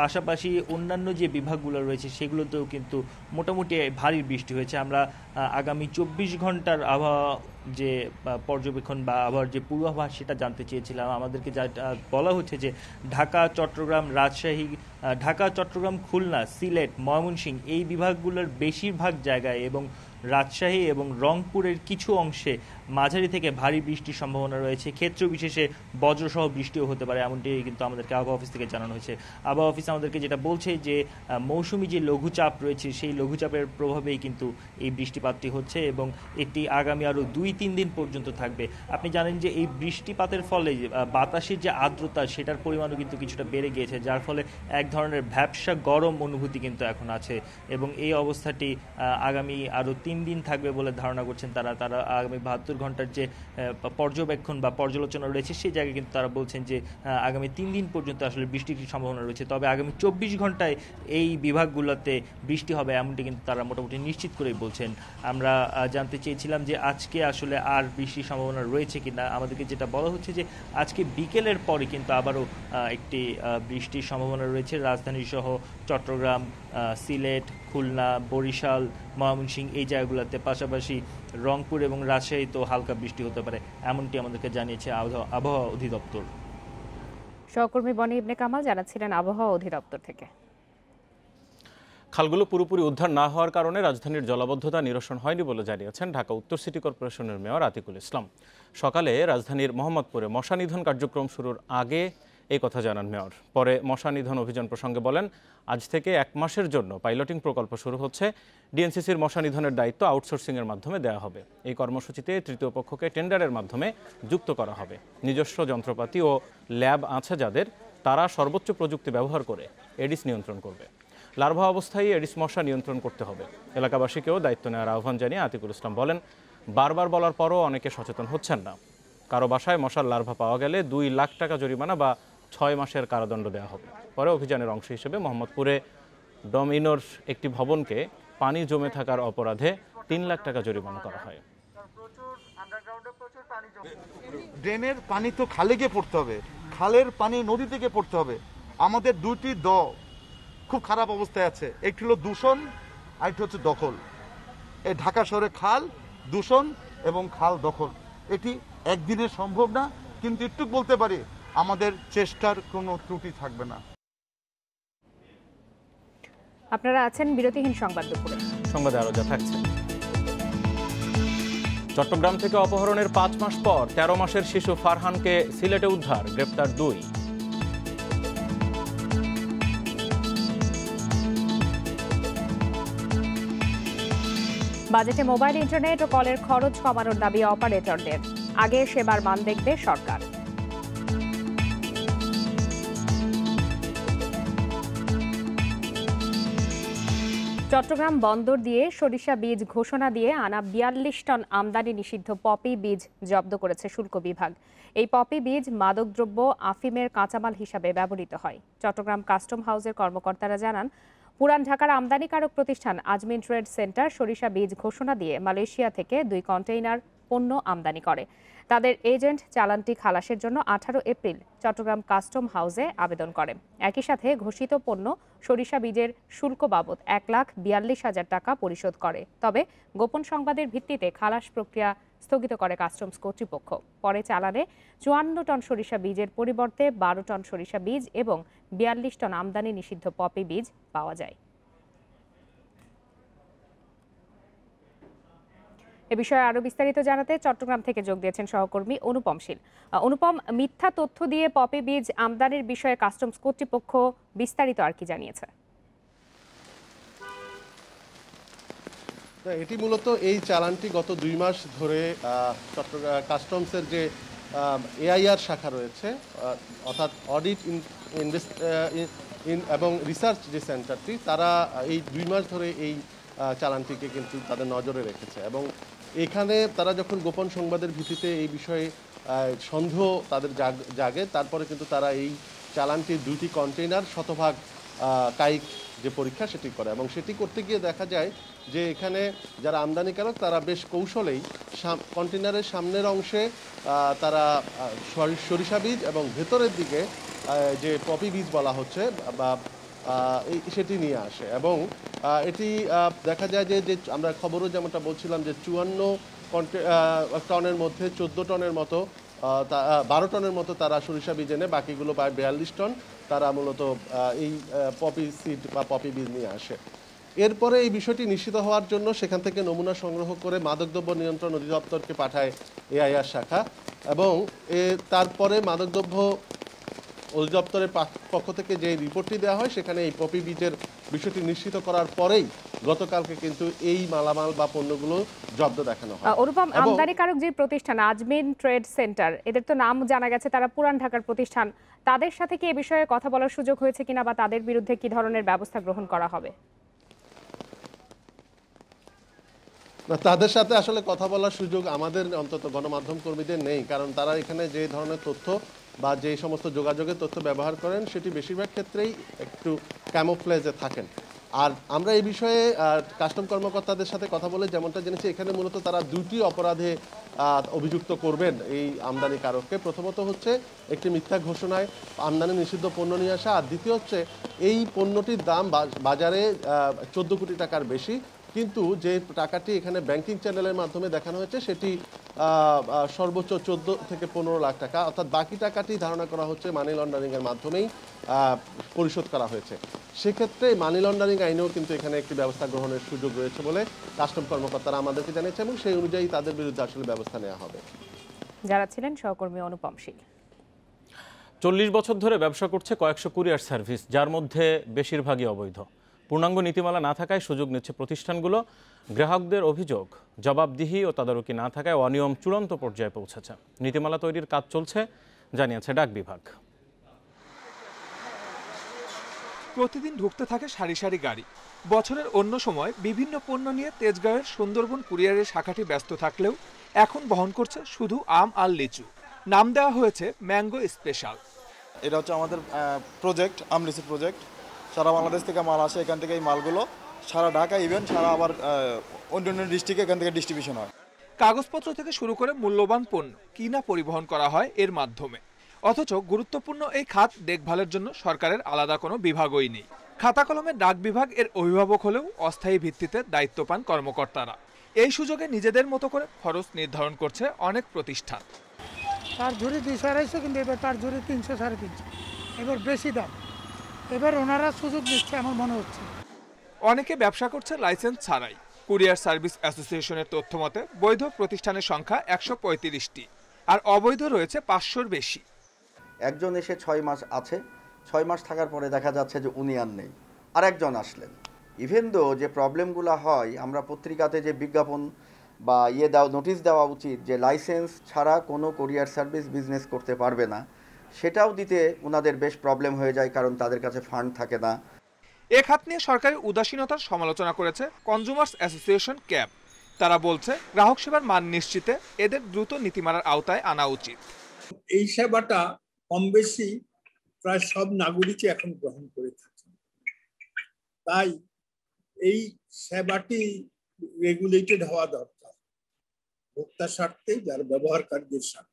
পাশাপাশি অন্যান্য যে বিভাগগুলো রয়েছে সেগুলোতেও কিন্তু মোটামুটি ভারী বৃষ্টি হয়েছে। আমরা আগামী ২৪ ঘন্টার আবহাওয়া যে পর্যবেক্ষণ বা আবহাওয়ার যে পূর্বাভাস সেটা জানতে চেয়েছিলাম। আমাদেরকে যা বলা হচ্ছে যে ঢাকা, চট্টগ্রাম, রাজশাহী, ঢাকা, চট্টগ্রাম, খুলনা, সিলেট, ময়মনসিংহ এই বিভাগগুলোর বেশিরভাগ জায়গায় এবং রাজশাহী এবং রংপুরের কিছু অংশে মাঝারি থেকে ভারী বৃষ্টির সম্ভাবনা রয়েছে। ক্ষেত্র বিশেষে বজ্রসহ বৃষ্টিও হতে পারে, এমনটি কিন্তু আমাদেরকে আবহাওয়া অফিস থেকে জানানো হয়েছে। আবহাওয়া অফিস আমাদেরকে যেটা বলছে যে মৌসুমি যে লঘুচাপ রয়েছে সেই লঘুচাপের প্রভাবেই কিন্তু এই বৃষ্টিপাতটি হচ্ছে এবং এটি আগামী আরও ২-৩ দিন পর্যন্ত থাকবে। আপনি জানেন যে এই বৃষ্টিপাতের ফলে বাতাসের যে আর্দ্রতা সেটার পরিমাণও কিন্তু কিছুটা বেড়ে গিয়েছে, যার ফলে এক ধরনের ভ্যাপসা গরম অনুভূতি কিন্তু এখন আছে এবং এই অবস্থাটি আগামী আরও ৩ দিন থাকবে বলে ধারণা করছেন তারা। আগামী ৭২ ঘন্টার যে পর্যবেক্ষণ বা পর্যালোচনা রয়েছে সেই জায়গায় কিন্তু তারা বলছেন যে আগামী ৩ দিন পর্যন্ত আসলে বৃষ্টির সম্ভাবনা রয়েছে। তবে আগামী ২৪ ঘন্টায় এই বিভাগগুলোতে বৃষ্টি হবে এমনটি কিন্তু তারা মোটামুটি নিশ্চিত করেই বলছেন। আমরা জানতে চেয়েছিলাম যে আজকে আসলে আর বৃষ্টির সম্ভাবনা রয়েছে কিনা। আমাদেরকে যেটা বলা হচ্ছে যে আজকে বিকেলের পরে কিন্তু আবারও একটি বৃষ্টির সম্ভাবনা রয়েছে রাজধানী সহ চট্টগ্রাম, সিলেট, খুলনা, বরিশাল, ময়মনসিংহ এই জায়গাগুলোতে, পাশাপাশি রংপুর এবং রাজশাহীতেও হালকা বৃষ্টি হতে পারে এমনটি আমাদেরকে জানিয়েছে আবহাওয়া অধিদপ্তর। সহকর্মী বনি ইবনে কামাল জানাচ্ছিলেন আবহাওয়া অধিদপ্তর থেকে। খালগুলো পুরোপুরি উদ্ধার না হওয়ার কারণে রাজধানীর জলাবদ্ধতা নিরসন হয়নি বলে জানিয়েছেন ঢাকা উত্তর সিটি কর্পোরেশনের মেয়র আতিকুল ইসলাম। সকালে রাজধানীর মোহাম্মদপুরে মশা নিধন কার্যক্রম শুরুর আগে এই কথা জানান মেয়র। পরে মশা নিধন অভিযান প্রসঙ্গে বলেন, আজ থেকে ১ মাসের জন্য পাইলটিং প্রকল্প শুরু হচ্ছে। ডিএনসিসির মশা নিধনের দায়িত্ব আউটসোর্সিংয়ের মাধ্যমে দেওয়া হবে। এই কর্মসূচিতে তৃতীয় পক্ষকে টেন্ডারের মাধ্যমে যুক্ত করা হবে। নিজস্ব যন্ত্রপাতি ও ল্যাব আছে যাদের, তারা সর্বোচ্চ প্রযুক্তি ব্যবহার করে এডিস নিয়ন্ত্রণ করবে। লার্ভা অবস্থায় এডিস মশা নিয়ন্ত্রণ করতে হবে। এলাকাবাসীকেও দায়িত্ব নেওয়ার আহ্বান জানিয়ে আতিকুল ইসলাম বলেন, বারবার বলার পরও অনেকে সচেতন হচ্ছেন না। কারো বাসায় মশার লার্ভা পাওয়া গেলে ২ লাখ টাকা জরিমানা বা ৬ মাসের কারাদণ্ড দেওয়া হবে। পরে অভিযানের অংশ হিসেবে মোহাম্মদপুরে ডমিনোর একটি ভবনকে পানি জমে থাকার অপরাধে ৩ লাখ টাকা জরিমানা করা হয়। ড্রেনের পানি তো খালে গিয়ে পড়তে হবে, খালের পানি নদী থেকে পড়তে হবে। আমাদের দুটি খুব খারাপ অবস্থায় আছে, একটি হলো দূষণ আর একটি হচ্ছে দখল। এই ঢাকা শহরে খাল দূষণ এবং খাল দখল এটি একদিনে সম্ভব না, কিন্তু একটু বলতে পারি আমাদের চেষ্টার কোনো ত্রুটি থাকবে না। আপনারা আছেন বিরতিহীন সংবাদ দুপুরে। সংবাদে আরো যা থাকছে। চট্টগ্রাম থেকে অপহরণের ৫ মাস পর ১৩ মাসের শিশু ফারহানকে সিলেটে উদ্ধার, গ্রেপ্তার ২। বাজেটে মোবাইল ইন্টারনেট ও কলের খরচ কমানোর দাবি অপারেটরদের। আগে সেবার মান দেখবে সরকার। চট্টগ্রাম বন্দর দিয়ে সরিষা বীজ ঘোষণা দিয়ে আনা ৪২ টন আমদানি নিষিদ্ধ পপি বীজ জব্দ করেছে শুল্ক বিভাগ। এই পপি বীজ মাদকদ্রব্য আফিমের কাঁচামাল হিসাবে ব্যবহৃত হয়। চট্টগ্রাম কাস্টম হাউসের কর্মকর্তারা জানান, পুরান ঢাকার আমদানিকারক প্রতিষ্ঠান আজমিন ট্রেড সেন্টার সরিষা বীজ ঘোষণা দিয়ে মালয়েশিয়া থেকে ২ কন্টেইনার পণ্য আমদানি করে। তাদের এজেন্ট চালানটি খালাসের জন্য ১৮ এপ্রিল চট্টগ্রাম কাস্টম হাউসে আবেদন করে। একই সাথে ঘোষিত পণ্য সরিষা বীজের শুল্ক বাবদ ১,৪২,০০০ টাকা পরিশোধ করে। তবে গোপন সংবাদের ভিত্তিতে খালাস প্রক্রিয়া স্থগিত করে কাস্টমস কর্তৃপক্ষ। পরে চালানে ৫৪ টন সরিষা বীজের পরিবর্তে ১২ টন সরিষা বীজ এবং ৪২ টন আমদানি নিষিদ্ধ পপি বীজ পাওয়া যায়। এ বিষয়ে আরো বিস্তারিত জানাতে চট্টগ্রাম থেকে যোগ দিয়েছেন সহকর্মী অনুপম শীল। অনুপম, মিথ্যা তথ্য দিয়ে পপি বীজ আমদানির বিষয়ে কাস্টমস কর্তৃপক্ষ বিস্তারিত আর কি জানিয়েছে? এটি মূলত এই চালানটি গত ২ মাস ধরে চট্টগ্রাম কাস্টমসের যে এআইআর শাখা রয়েছে, অর্থাৎ অডিট এবং রিসার্চ যে সেন্টারটি তারা এই 2 মাস ধরে এই চালানটিকে কিন্তু তাদের নজরে রেখেছে এবং এখানে তারা যখন গোপন সংবাদের ভিত্তিতে এই বিষয়ে সন্দেহ তাদের জাগে তারপরে কিন্তু তারা এই চালানটির 2টি কন্টেইনার শতভাগ কায়িক যে পরীক্ষা সেটি করে এবং সেটি করতে গিয়ে দেখা যায় যে এখানে যারা আমদানিকারক তারা বেশ কৌশলেই কন্টেইনারের সামনের অংশে তারা সরিষা বীজ এবং ভেতরের দিকে যে পপি বীজ বলা হচ্ছে বা সেটি নিয়ে আসে এবং এটি দেখা যায় যে আমরা খবরও যেমনটা বলছিলাম যে 54 টনের মধ্যে 14 টনের মতো 12 টনের মতো তারা সরিষা বীজ এনে বাকিগুলো প্রায় 42 টন তারা মূলত এই পপি সিড বা পপি বীজ নিয়ে আসে। এরপরে এই বিষয়টি নিশ্চিত হওয়ার জন্য সেখান থেকে নমুনা সংগ্রহ করে মাদকদ্রব্য নিয়ন্ত্রণ অধিদপ্তরকে পাঠায় এআইআর শাখা এবং তারপরে মাদকদ্রব্য অধিদপ্তরের পক্ষ থেকে যে রিপোর্টটি দেওয়া হয় সেখানে এই পপি বীজের বিষয়টি নিশ্চিত করার পরেই গতকালকে কিন্তু এই মালামাল বা পণ্যগুলো জব্দ দেখানো হয়। অনুপম, আমদানিকারক যে প্রতিষ্ঠান আজমিন ট্রেড সেন্টার, এদের তো নাম জানা গেছে, তারা পুরান ঢাকার প্রতিষ্ঠান, তাদের সাথে কি এ বিষয়ে কথা বলার সুযোগ হয়েছে কিনা বা তাদের বিরুদ্ধে কি ধরনের ব্যবস্থা গ্রহণ করা হবে? না, তাদের সাথে আসলে কথা বলার সুযোগ আমাদের অন্তত গণমাধ্যম কর্মীদের নেই, কারণ তারা এখানে যে ধরনের তথ্য বা যে সমস্ত যোগাযোগের তথ্য ব্যবহার করেন সেটি বেশিরভাগ ক্ষেত্রেই একটু ক্যামোফ্লেজে থাকেন। আর আমরা এই বিষয়ে কাস্টম কর্মকর্তাদের সাথে কথা বলে যেমনটা জেনেছি এখানে মূলত তারা 2টি অপরাধে অভিযুক্ত করবেন এই আমদানিকারককে। প্রথমত হচ্ছে একটি মিথ্যা ঘোষণায় আমদানি নিষিদ্ধ পণ্য নিয়ে আসা, আর দ্বিতীয় হচ্ছে এই পণ্যটির দাম বাজারে 14 কোটি টাকার বেশি, কিন্তু যে টাকাটি এখানে ব্যাংকিং চ্যানেলের মাধ্যমে দেখানো হয়েছে সেটি সর্বোচ্চ 14 থেকে 15 লাখ টাকা, অর্থাৎ বাকি টাকাটি ধারণা করা হচ্ছে মানি লন্ডারিংয়ের মাধ্যমেই পরিশোধ করা হয়েছে। সেক্ষেত্রে মানি লন্ডারিং আইনেও কিন্তু এখানে একটি ব্যবস্থা গ্রহণের সুযোগ রয়েছে বলে কাস্টম কর্মকর্তারা আমাদেরকে জানিয়েছে এবং সেই অনুযায়ী তাদের বিরুদ্ধে আসলে ব্যবস্থা নেওয়া হবে। যারা ছিলেন সহকর্মী অনুপম শীল। 40 বছর ধরে ব্যবসা করছে কয়েকশো কুরিয়ার সার্ভিস, যার মধ্যে বেশিরভাগই অবৈধ। পূর্ণাঙ্গ নীতিমালা না থাকায় সুযোগ নিচ্ছে প্রতিষ্ঠানগুলো। গ্রাহকদের অভিযোগ, জবাবদিহি ও তদারকি না থাকায় অনিয়ম চূড়ান্ত পর্যায়ে পৌঁছেছে। নীতিমালা তৈরির কাজ চলছে, জানিয়েছে ডাক বিভাগ। প্রতিদিন ঢুকতে থাকে সারি সারি গাড়ি। বছরের অন্য সময় বিভিন্ন পণ্য নিয়ে তেজগাঁওয়ের সুন্দরবন কুরিয়ারের শাখাটি ব্যস্ত থাকলেও এখন বহন করছে শুধু আম আর লিচু। নাম দেওয়া হয়েছে ম্যাঙ্গো স্পেশাল। এটা হচ্ছে আমাদের প্রজেক্ট, আমলিচু প্রজেক্ট। সারা বাংলাদেশ থেকে মাল আসে, এখান থেকে এই মালগুলো সারা ঢাকা ইভেন সারা আবার অন্যান্য ডিস্ট্রিক্টে এখান থেকে ডিস্ট্রিবিউশন হয়। কাগজপত্র থেকে শুরু করে মূল্যবান পণ্য কিনা পরিবহন করা হয় এর মাধ্যমে। অথচ গুরুত্বপূর্ণ এই খাত দেখভালের জন্য সরকারের আলাদা কোনো বিভাগই নেই। খাতা কলমে ডাক বিভাগ এর অভিভাবক হলেও অস্থায়ী ভিত্তিতে দায়িত্ব পান কর্মকর্তারা। এই সুযোগে নিজেদের মতো করে খরচ নির্ধারণ করছে অনেক প্রতিষ্ঠান। তার ঝুড়ি 200-250, কিন্তু এবার তার ঝুড়ি 300-350, এবার বেশি দাম। এবার ওনারা সুযোগ দিচ্ছে আমার মনে হচ্ছে। অনেকে ব্যবসা করছে লাইসেন্স ছাড়াই। কুরিয়ার সার্ভিস অ্যাসোসিয়েশনের তথ্য মতে বৈধ প্রতিষ্ঠানের সংখ্যা 135টি, আর অবৈধ রয়েছে 500-র বেশি। একজন এসে 6 মাস আছে, 6 মাস থাকার পরে দেখা যাচ্ছে যে উনি আর নেই, আর একজন আসলেন। ইভেন দো যে প্রবলেমগুলো হয়, আমরা পত্রিকাতে যে বিজ্ঞাপন বা নোটিশ দেওয়া উচিত যে লাইসেন্স ছাড়া কোনো কুরিয়ার সার্ভিস বিজনেস করতে পারবে না, সেটাও দিতে ওনাদের বেশ প্রবলেম হয়ে যায়, কারণ তাদের কাছে ফান্ড থাকে না। এ খাত নিয়ে সরকারের উদাসীনতার সমালোচনা করেছে কনজিউমার্স অ্যাসোসিয়েশন ক্যাব। তারা বলছে গ্রাহক সেবার মান নিশ্চিতে এদের দ্রুত নীতিমালার আওতায় আনা উচিত। এই সেবাটা কম বেশি প্রায় সব নাগরিকই এখন গ্রহণ করে থাকে, তাই এই সেবাটি রেগুলেটেড হওয়া দরকার, ভোক্তার স্বার্থে, যার ব্যবহারকারীদের স্বার্থে।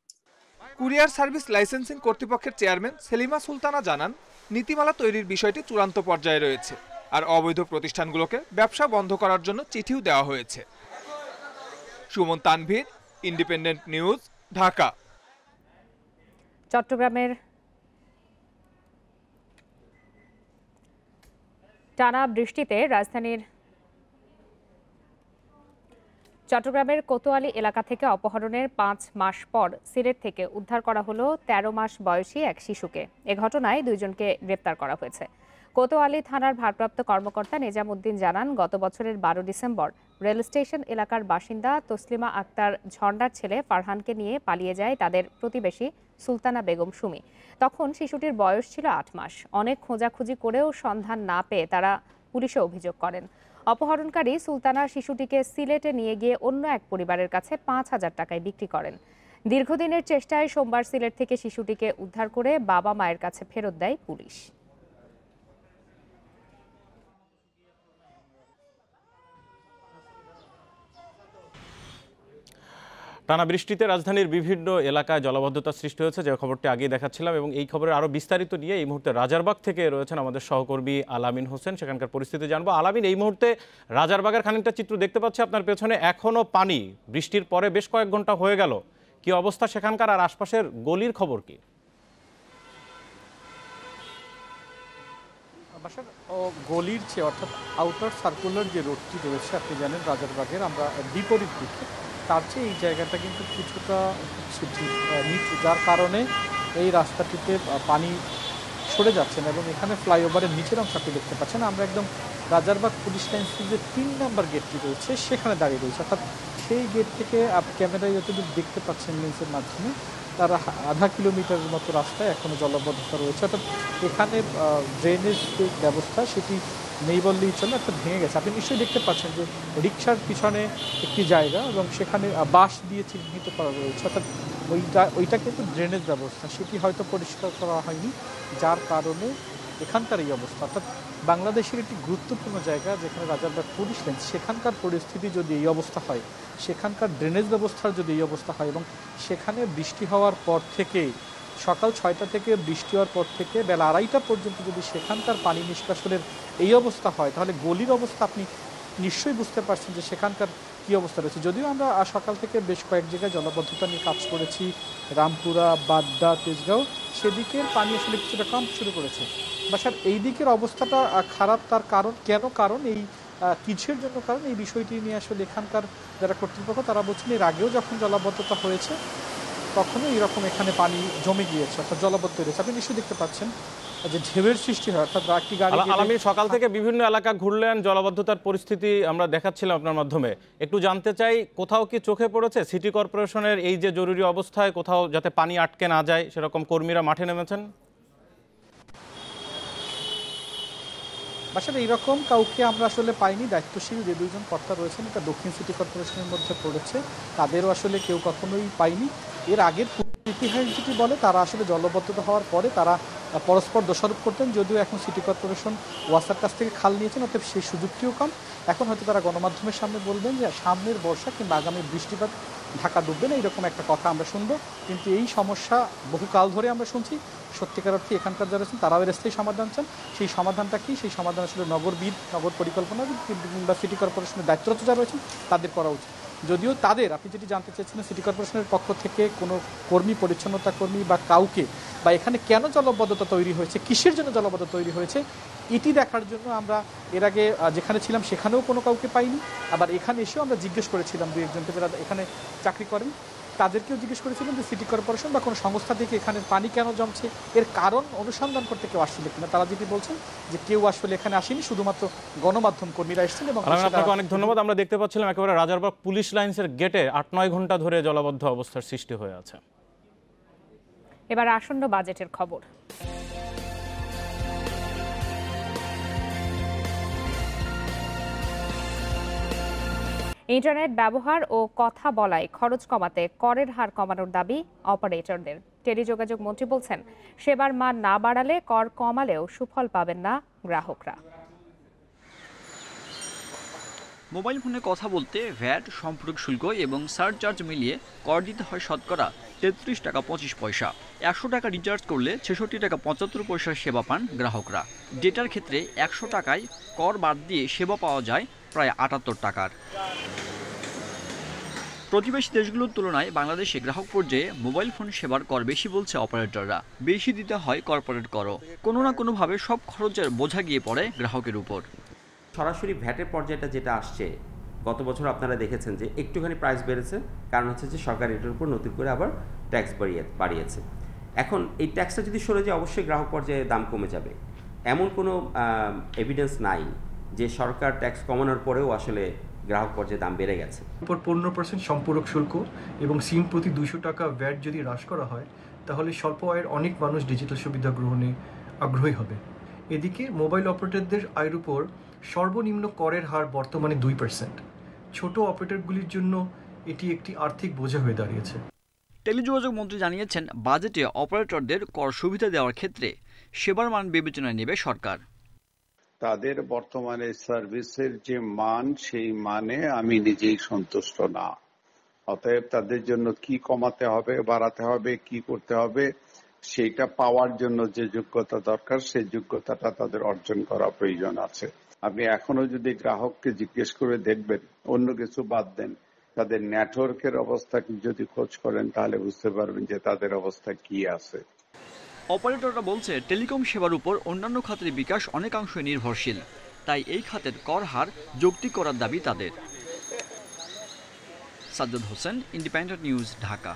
কুরিয়ার সার্ভিস লাইসেন্সিং কর্তৃপক্ষের চেয়ারম্যান সেলিমা সুলতানা জানান, নীতিমালা তৈরির বিষয়টি চূড়ান্ত পর্যায়ে রয়েছে, আর অবৈধ প্রতিষ্ঠানগুলোকে ব্যবসা বন্ধ করার জন্য চিঠিও দেওয়া হয়েছে। Suman Tanvir, independent news, Dhaka. চট্টগ্রামের টানা বৃষ্টিতে চট্টগ্রামের কোতোয়ালি এলাকা থেকে অপহরণের 5 মাস পর সিলেট থেকে উদ্ধার করা হলো 13 মাস বয়সী এক শিশুকে। এ ঘটনায় 2 জনকে গ্রেপ্তার করা হয়েছে। কোতোয়ালি থানার ভারপ্রাপ্ত কর্মকর্তা নিজামুদ্দিন জানান, গত বছরের 12 ডিসেম্বর রেল স্টেশন এলাকার বাসিন্দা তসলিমা আক্তার ঝর্ণার ছেলে ফারহানকে নিয়ে পালিয়ে যায় তাদের প্রতিবেশী সুলতানা বেগম সুমি। তখন শিশুটির বয়স ছিল 8 মাস। অনেক খোঁজাখুঁজি করেও সন্ধান না পেয়ে তারা পুলিশে অভিযোগ করেন। অপহরণকারী সুলতানা শিশুটিকে সিলেটে নিয়ে গিয়ে অন্য এক পরিবারের কাছে 5,000 টাকায় বিক্রি করেন। দীর্ঘদিনের চেষ্টায় সোমবার সিলেট থেকে শিশুটিকে উদ্ধার করে বাবা মায়ের কাছে ফেরত দেয় পুলিশ। টানা বৃষ্টিতে রাজধানীর বিভিন্ন এলাকায় জলাবদ্ধতা সৃষ্টি হয়েছে, যে খবরটি আগেই দেখাচ্ছিলাম, এবং এই খবরের আরও বিস্তারিত নিয়ে এই মুহূর্তে রাজারবাগ থেকে রয়েছেন আমাদের সহকর্মী আলামিন হোসেন। সেখানকার পরিস্থিতি জানবো। আলামিন, এই মুহূর্তে রাজারবাগের খানিকটা চিত্র দেখতে পাচ্ছি আপনার পেছনে, এখনও পানি, বৃষ্টির পরে বেশ কয়েক ঘন্টা হয়ে গেল। কি অবস্থা সেখানকার, আর আশপাশের গলির খবর কি? বাসার গলির চেয়ে অর্থাৎ আউটার সার্কুলার যে রোডটি রয়েছে, আপনি জানেন রাজারবাগের, আমরা বিপরীত দিকে, তার চেয়ে এই জায়গাটা কিন্তু কিছুটা নিচু, যার কারণে এই রাস্তাটিতে পানি সরে যাচ্ছেন এবং এখানে ফ্লাইওভারের নিচের অংশ আপনি দেখতে পাচ্ছেন। আমরা একদম রাজারবাগ পুলিশ লাইন যে 3 নম্বর গেটটি রয়েছে সেখানে দাঁড়িয়ে রয়েছে, অর্থাৎ সেই গেট থেকে আপনি ক্যামেরায় যতদূর দেখতে পাচ্ছেন লেন্সের মাধ্যমে, তার আধা কিলোমিটারের মতো রাস্তায় এখনও জলাবদ্ধতা রয়েছে। অর্থাৎ এখানে ড্রেনেজ যে ব্যবস্থা সেটি নেই বললেই চলে, অর্থাৎ ভেঙে গেছে। আপনি নিশ্চয়ই দেখতে পাচ্ছেন যে রিক্সার পিছনে একটি জায়গা এবং সেখানে বাঁশ দিয়ে চিহ্নিত করা রয়েছে, অর্থাৎ ওইটা কিন্তু ড্রেনেজ ব্যবস্থা, সেটি হয়তো পরিষ্কার করা হয়নি, যার কারণে এখানকার এই অবস্থা। অর্থাৎ বাংলাদেশের একটি গুরুত্বপূর্ণ জায়গা যেখানে রাজারবাগ পুলিশ লাইন, সেখানকার পরিস্থিতি যদি এই অবস্থা হয়, সেখানকার ড্রেনেজ ব্যবস্থার যদি এই অবস্থা হয়, এবং সেখানে বৃষ্টি হওয়ার পর থেকে সকাল 6টা থেকে বৃষ্টি হওয়ার পর থেকে বেলা 2:30টা পর্যন্ত যদি সেখানকার পানি নিষ্কাশনের এই অবস্থা হয়, তাহলে গলির অবস্থা আপনি নিশ্চয়ই বুঝতে পারছেন যে সেখানকার কী অবস্থা রয়েছে। যদিও আমরা সকাল থেকে বেশ কয়েক জায়গায় জলাবদ্ধতা নিয়ে কাজ করেছি, রামপুরা, বাড্ডা, তেজগাঁও, সেদিকের পানি আসলে কিছুটা কম শুরু করেছে। বাসার এই দিকের অবস্থাটা খারাপ, তার কারণ কারণ এই কিসের জন্য কারণ, এই বিষয়টি নিয়ে আসলে এখানকার যারা কর্তৃপক্ষ তারা বলছেন এর আগেও যখন জলাবদ্ধতা হয়েছে তখনও এরকম এখানে পানি জমে গিয়েছে, অর্থাৎ জলাবদ্ধ রয়েছে। আপনি নিশ্চয়ই দেখতে পাচ্ছেন যে ঢেউয়ের সৃষ্টি হয়, অর্থাৎ একটি গাড়ি। আমি সকাল থেকে বিভিন্ন এলাকা ঘুরলেন, জলাবদ্ধতার পরিস্থিতি আমরা দেখাচ্ছিলাম আপনার মাধ্যমে। একটু জানতে চাই, কোথাও কি চোখে পড়েছে সিটি কর্পোরেশনের এই যে জরুরি অবস্থায় কোথাও যাতে পানি আটকে না যায় সেরকম কর্মীরা মাঠে নেমেছেন? বাসার এইরকম কাউকে আমরা আসলে পাইনি। দায়িত্বশীল যে 2জন কর্তা রয়েছেন, এটা দক্ষিণ সিটি কর্পোরেশনের মধ্যে পড়েছে, তাদেরও আসলে কেউ কখনোই পাইনি। এর আগের ইতিহাস যেটি বলে, তারা আসলে জলবদ্ধতা হওয়ার পরে তারা পরস্পর দোষারোপ করতেন, যদিও এখন সিটি কর্পোরেশন ওয়াসার কাছ থেকে খাল নিয়েছেন, অর্থাৎ সেই সুযোগটিও কম। এখন হয়তো তারা গণমাধ্যমের সামনে বলবেন যে সামনের বর্ষা কিংবা আগামী বৃষ্টিপাত ঢাকা ডুববে না, এইরকম একটা কথা আমরা শুনবো। কিন্তু এই সমস্যা বহুকাল ধরে আমরা শুনছি। সত্যিকার অর্থে এখানকার যারা আছেন তারাও এর স্থায়ী সমাধান চান। সেই সমাধানটা কি? সেই সমাধান আসলে নগরবিদ, নগর পরিকল্পনা কিংবা সিটি কর্পোরেশনের দায়িত্বরত যারা রয়েছেন তাদের করা উচিত। যদিও তাদের, আপনি যেটি জানতে চেয়েছিলেন, সিটি কর্পোরেশনের পক্ষ থেকে কোনো কর্মী, পরিচ্ছন্নতা কর্মী বা কাউকে, বা এখানে কেন জলাবদ্ধতা তৈরি হয়েছে, কিসের জন্য জলাবদ্ধতা তৈরি হয়েছে, এটি দেখার জন্য আমরা এর আগে যেখানে ছিলাম সেখানেও কোনো কাউকে পাইনি। আবার এখানে এসেও আমরা জিজ্ঞেস করেছিলাম 2-1জনকে যারা এখানে চাকরি করেন, তাদেরকেও জিজ্ঞেস করেছিলাম যে সিটি কর্পোরেশন বা কোনো সংস্থা থেকে এখানে পানি কেন জমছে, এর কারণ অনুসন্ধান করতে কেউ আসছিল কিনা। তারা যেটি বলছেন যে কেউ আসলে এখানে আসেনি, শুধুমাত্র গণমাধ্যম কর্মীরা এসেছেন। এবং আপনাকে অনেক ধন্যবাদ। আমরা দেখতে পাচ্ছিলাম একেবারে রাজারবাগ পুলিশ লাইন্সের গেটে 8-9 ঘন্টা ধরে জলাবদ্ধ অবস্থার সৃষ্টি হয়ে আছে। এবার আসন্ন বাজেটের খবর। ইন্টারনেট ব্যবহার ও কথা বলায় খরচ কমাতে করের হার কমানোর দাবি অপারেটরদের। টেলিযোগাযোগ মন্ত্রী বলছেন, সেবার মান না বাড়ালে কর কমালেও সুফল পাবেন না গ্রাহকরা। মোবাইল ফোনে কথা বলতে ভ্যাট, সম্পর্ক শুল্ক এবং সারচার্জ মিলিয়ে কর দিতে হয় শতকরা 33 টাকা 25 পয়সা। 100 টাকা রিচার্জ করলে 66 টাকা 75 পয়সার সেবা পান গ্রাহকরা। ডেটার ক্ষেত্রে 100 টাকায় কর বাদ দিয়ে সেবা পাওয়া যায় প্রায় 78 টাকার। প্রতিবেশী দেশগুলোর তুলনায় বাংলাদেশে গ্রাহক পর্যায়ে মোবাইল ফোন সেবার কর বেশি বলছে অপারেটররা। বেশি দিতে হয় কর্পোরেট করও। কোনো না কোনোভাবে সব খরচের বোঝা গিয়ে পড়ে গ্রাহকের উপর। সরাসরি ভ্যাটের পর্যায়টা যেটা আসছে, গত বছর আপনারা দেখেছেন যে একটুখানি প্রাইস বেড়েছে, কারণ হচ্ছে যে সরকার এটার উপর নতুন করে আবার ট্যাক্স বাড়িয়েছে। এখন এই ট্যাক্সটা যদি সরে যায় অবশ্যই গ্রাহক পর্যায়ে দাম কমে যাবে। এমন কোনো এভিডেন্স নাই যে সরকার ট্যাক্স কমানোর পরেও আসলে গ্রাহক পর্যায়ে দাম বেড়ে গেছে। উপর 15% সম্পূরক শুল্ক এবং সিম প্রতি 200 টাকা ভ্যাট যদি হ্রাস করা হয়, তাহলে স্বল্প আয়ের অনেক মানুষ ডিজিটাল সুবিধা গ্রহণে আগ্রহী হবে। এদিকে মোবাইল অপারেটরদের আয়ের উপর সর্বনিম্ন করের হার বর্তমানে 2%। ছোট অপারেটরগুলির জন্য এটি একটি আর্থিক বোঝা হয়ে দাঁড়িয়েছে। টেলিযোগাযোগ মন্ত্রী জানিয়েছেন, বাজেটে অপারেটরদের কর সুবিধা দেওয়ার ক্ষেত্রে সেবার মান বিবেচনায় নেবে সরকার। তাদের বর্তমানে সার্ভিসের যে মান, সেই মানে আমি নিজেই সন্তুষ্ট না। অতএব তাদের জন্য কি কমাতে হবে, বাড়াতে হবে, কি করতে হবে, সেইটা পাওয়ার জন্য যে যোগ্যতা দরকার সেই যোগ্যতাটা তাদের অর্জন করা প্রয়োজন আছে। আপনি এখনো যদি গ্রাহককে জিজ্ঞেস করে দেখবেন, অন্য কিছু বাদ দেন, তাদের নেটওয়ার্কের অবস্থা যদি খোঁজ করেন তাহলে বুঝতে পারবেন যে তাদের অবস্থা কি আছে। অপারেটররা বলছে, টেলিকম সেবার উপর অন্যান্য খাতের বিকাশ অনেকাংশে নির্ভরশীল, তাই এই খাতের কর হার যৌক্তিক করার দাবি তাদের। Sajjad Hossain, independent news, Dhaka.